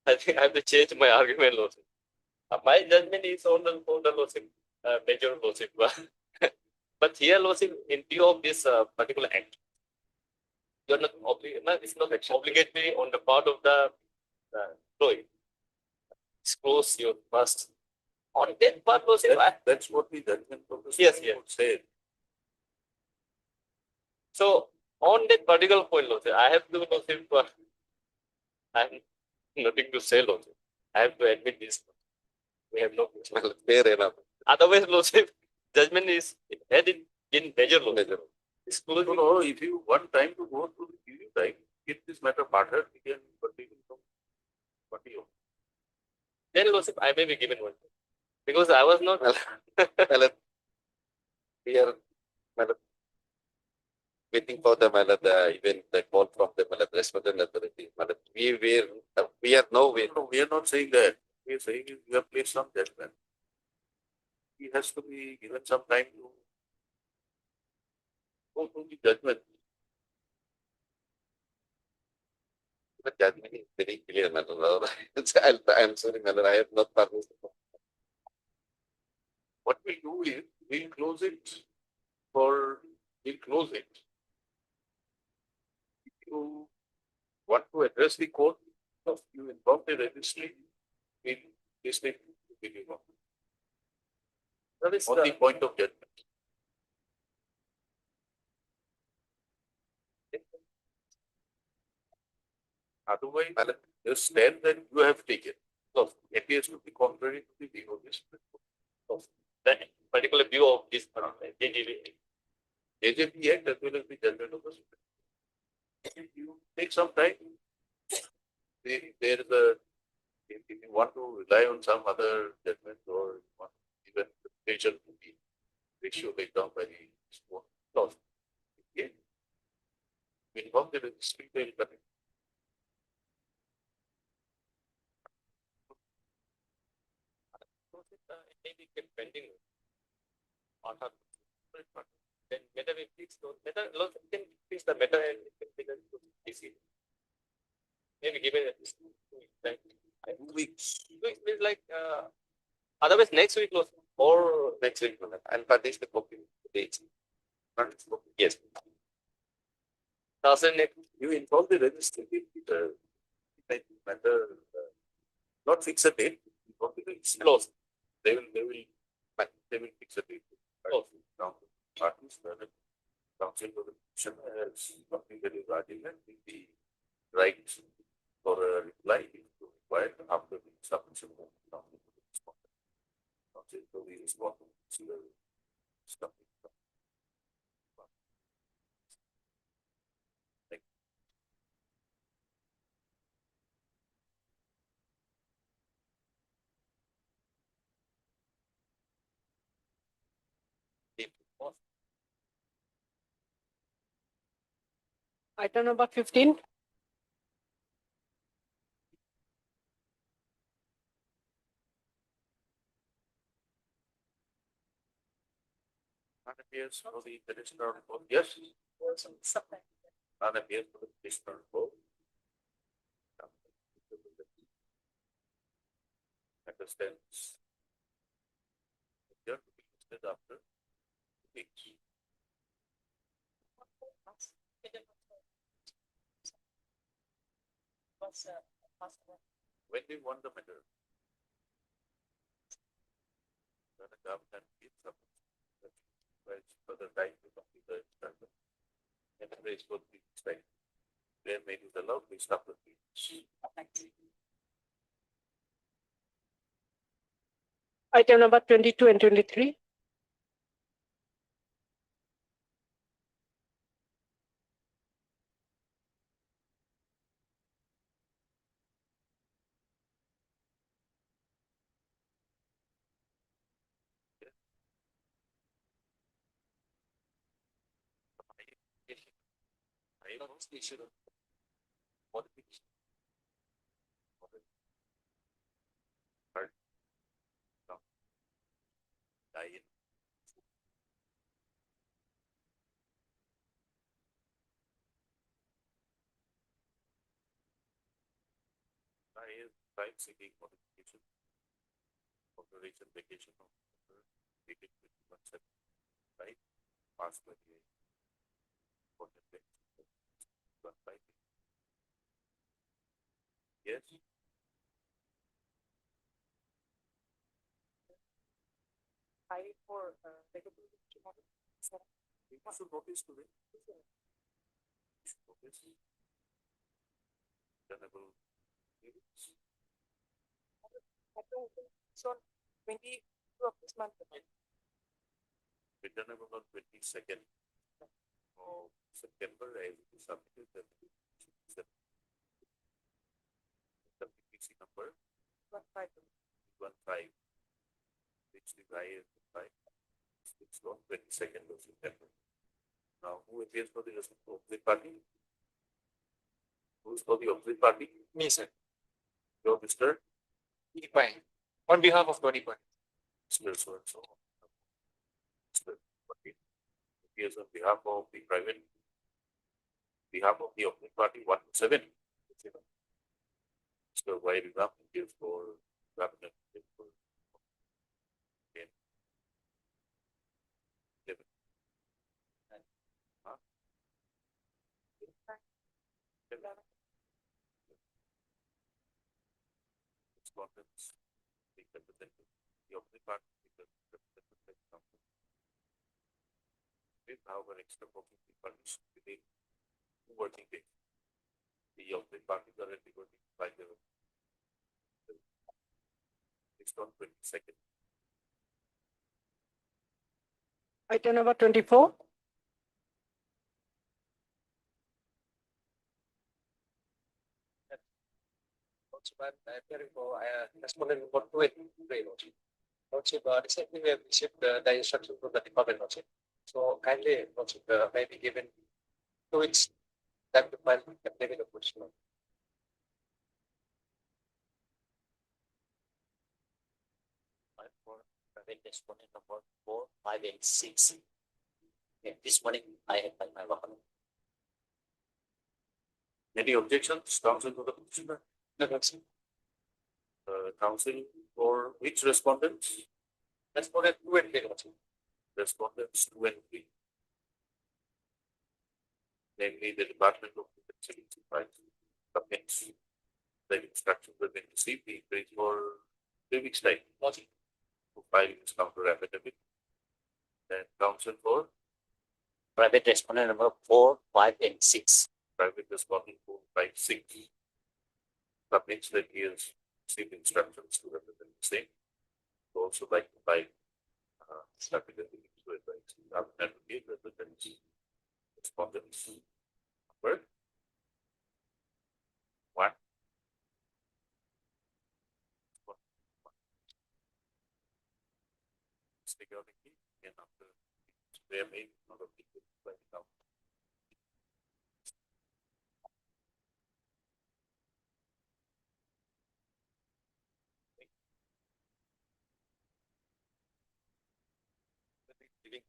I think I have to change my argument lawsuit. My judgment is on the lawsuit, major lawsuit. But here lawsuit, in view of this particular act, you're not it's not obligatory on the part of the employee. Disclose your past. On that part lawsuit, That's what the judgment of the Yes, Supreme yes. Court said. so on that particular point lawsuit, I have to lawsuit. I have nothing to say lawsuit. I have to admit this. We have no. Fair enough. Otherwise, lawsuit judgment is had in major law. Disclosing. No, if you want time to go through the review time, if this matter parted, we can continue from 40. Then lawsuit, I may be given one. Because I was not. We are waiting for even the call from the respondent authority. We are nowhere. No, we are not saying that. We are saying you have placed some judgment. He has to be given some time to go through the judgment. The judgment is very clear, madam. I'm sorry, madam, I have not published. What we do is we'll close it. If you want to address the court, you inform the registry, we'll listen to you That is on the point of judgment. Otherwise, the stand that you have taken appears to be contrary to the view of this. that particular view of this JJB. JJP Act as well as the judgment of the Supreme Court. You take some time. There is if you want to rely on some other judgment or you want even the potential to be ratio laid down by the court. Again, we involve the registry to interpret. It may be kept pending on her. Then whether we fix those, whether can fix the matter and DC. Maybe given at least 2 weeks time. 2 weeks. 2 weeks means like otherwise next week close or Next week, madam. I'll publish the copy. Dates. Yes. You inform the registry matter, not fix a date. Inform the registry. close. They will fix a date. Oh. Now, parties, the council of the commission has completed his argument with the right for a reply if required after the submission of the counsel for the respondent. Stop. Item number 15. None appears for the petitioner on board. Yes. None appears for the petitioner on board. Understands. Here to be listed after. Each. When we won the matter, then the government gives up. Further time to complete the instruction. And the race will be expected. Then may be allowed, we stop the speech. Item number 22 and 23. I don't know, issue of modification. Right. No. Die. I am time seeking modification. Operation vacation of taken 21 right? Past 28. For the next 1 5. Yes. I for We should notice today. We should notice. Tenable. so 22 of this month. Returnable on 22nd of September. I will submit the PPC number 15, which the guy is 5. It's on 22nd of September. Now, who appears for the opposite party? Who's for the opposite party? Me, sir. Your Mr. Fine. On behalf of 20 point. Mr. So and so. Mr. Appears on behalf of the private, behalf of the opposite party 1-7. Mr. Y. Ram appears for cabinet. Respondents, the representative, the opposite party, the representative. If however extra working be furnished within 2 working days, the opposite party currently working by the based on 22nd. Item number 24. Appearing for respondent report 283. Lordship, recently we have received the instruction from the department, Lordship. So kindly, Lordship, may be given 2 weeks time to file affidavit of position. For private respondent number 4, 5, and 6. Okay, this morning I had my work on it. Any objections, counsel to the petitioner? No, that's it. Counsel for which respondents? Respondent 2 and 3, Lordship. Respondents 2 and 3. Namely, the Department of Civil Rights submits the instructions have been received, the increase for 3 weeks' time. Lordship. To file its counter affidavit. And counsel for Private respondent number 4, 5, and 6. private respondent 4, 5, 6. Submits that he has received instructions to represent the same. also like to buy certificate to advise. Advocate representative responsibility. Number one. Security and after they are made not of people like now. Living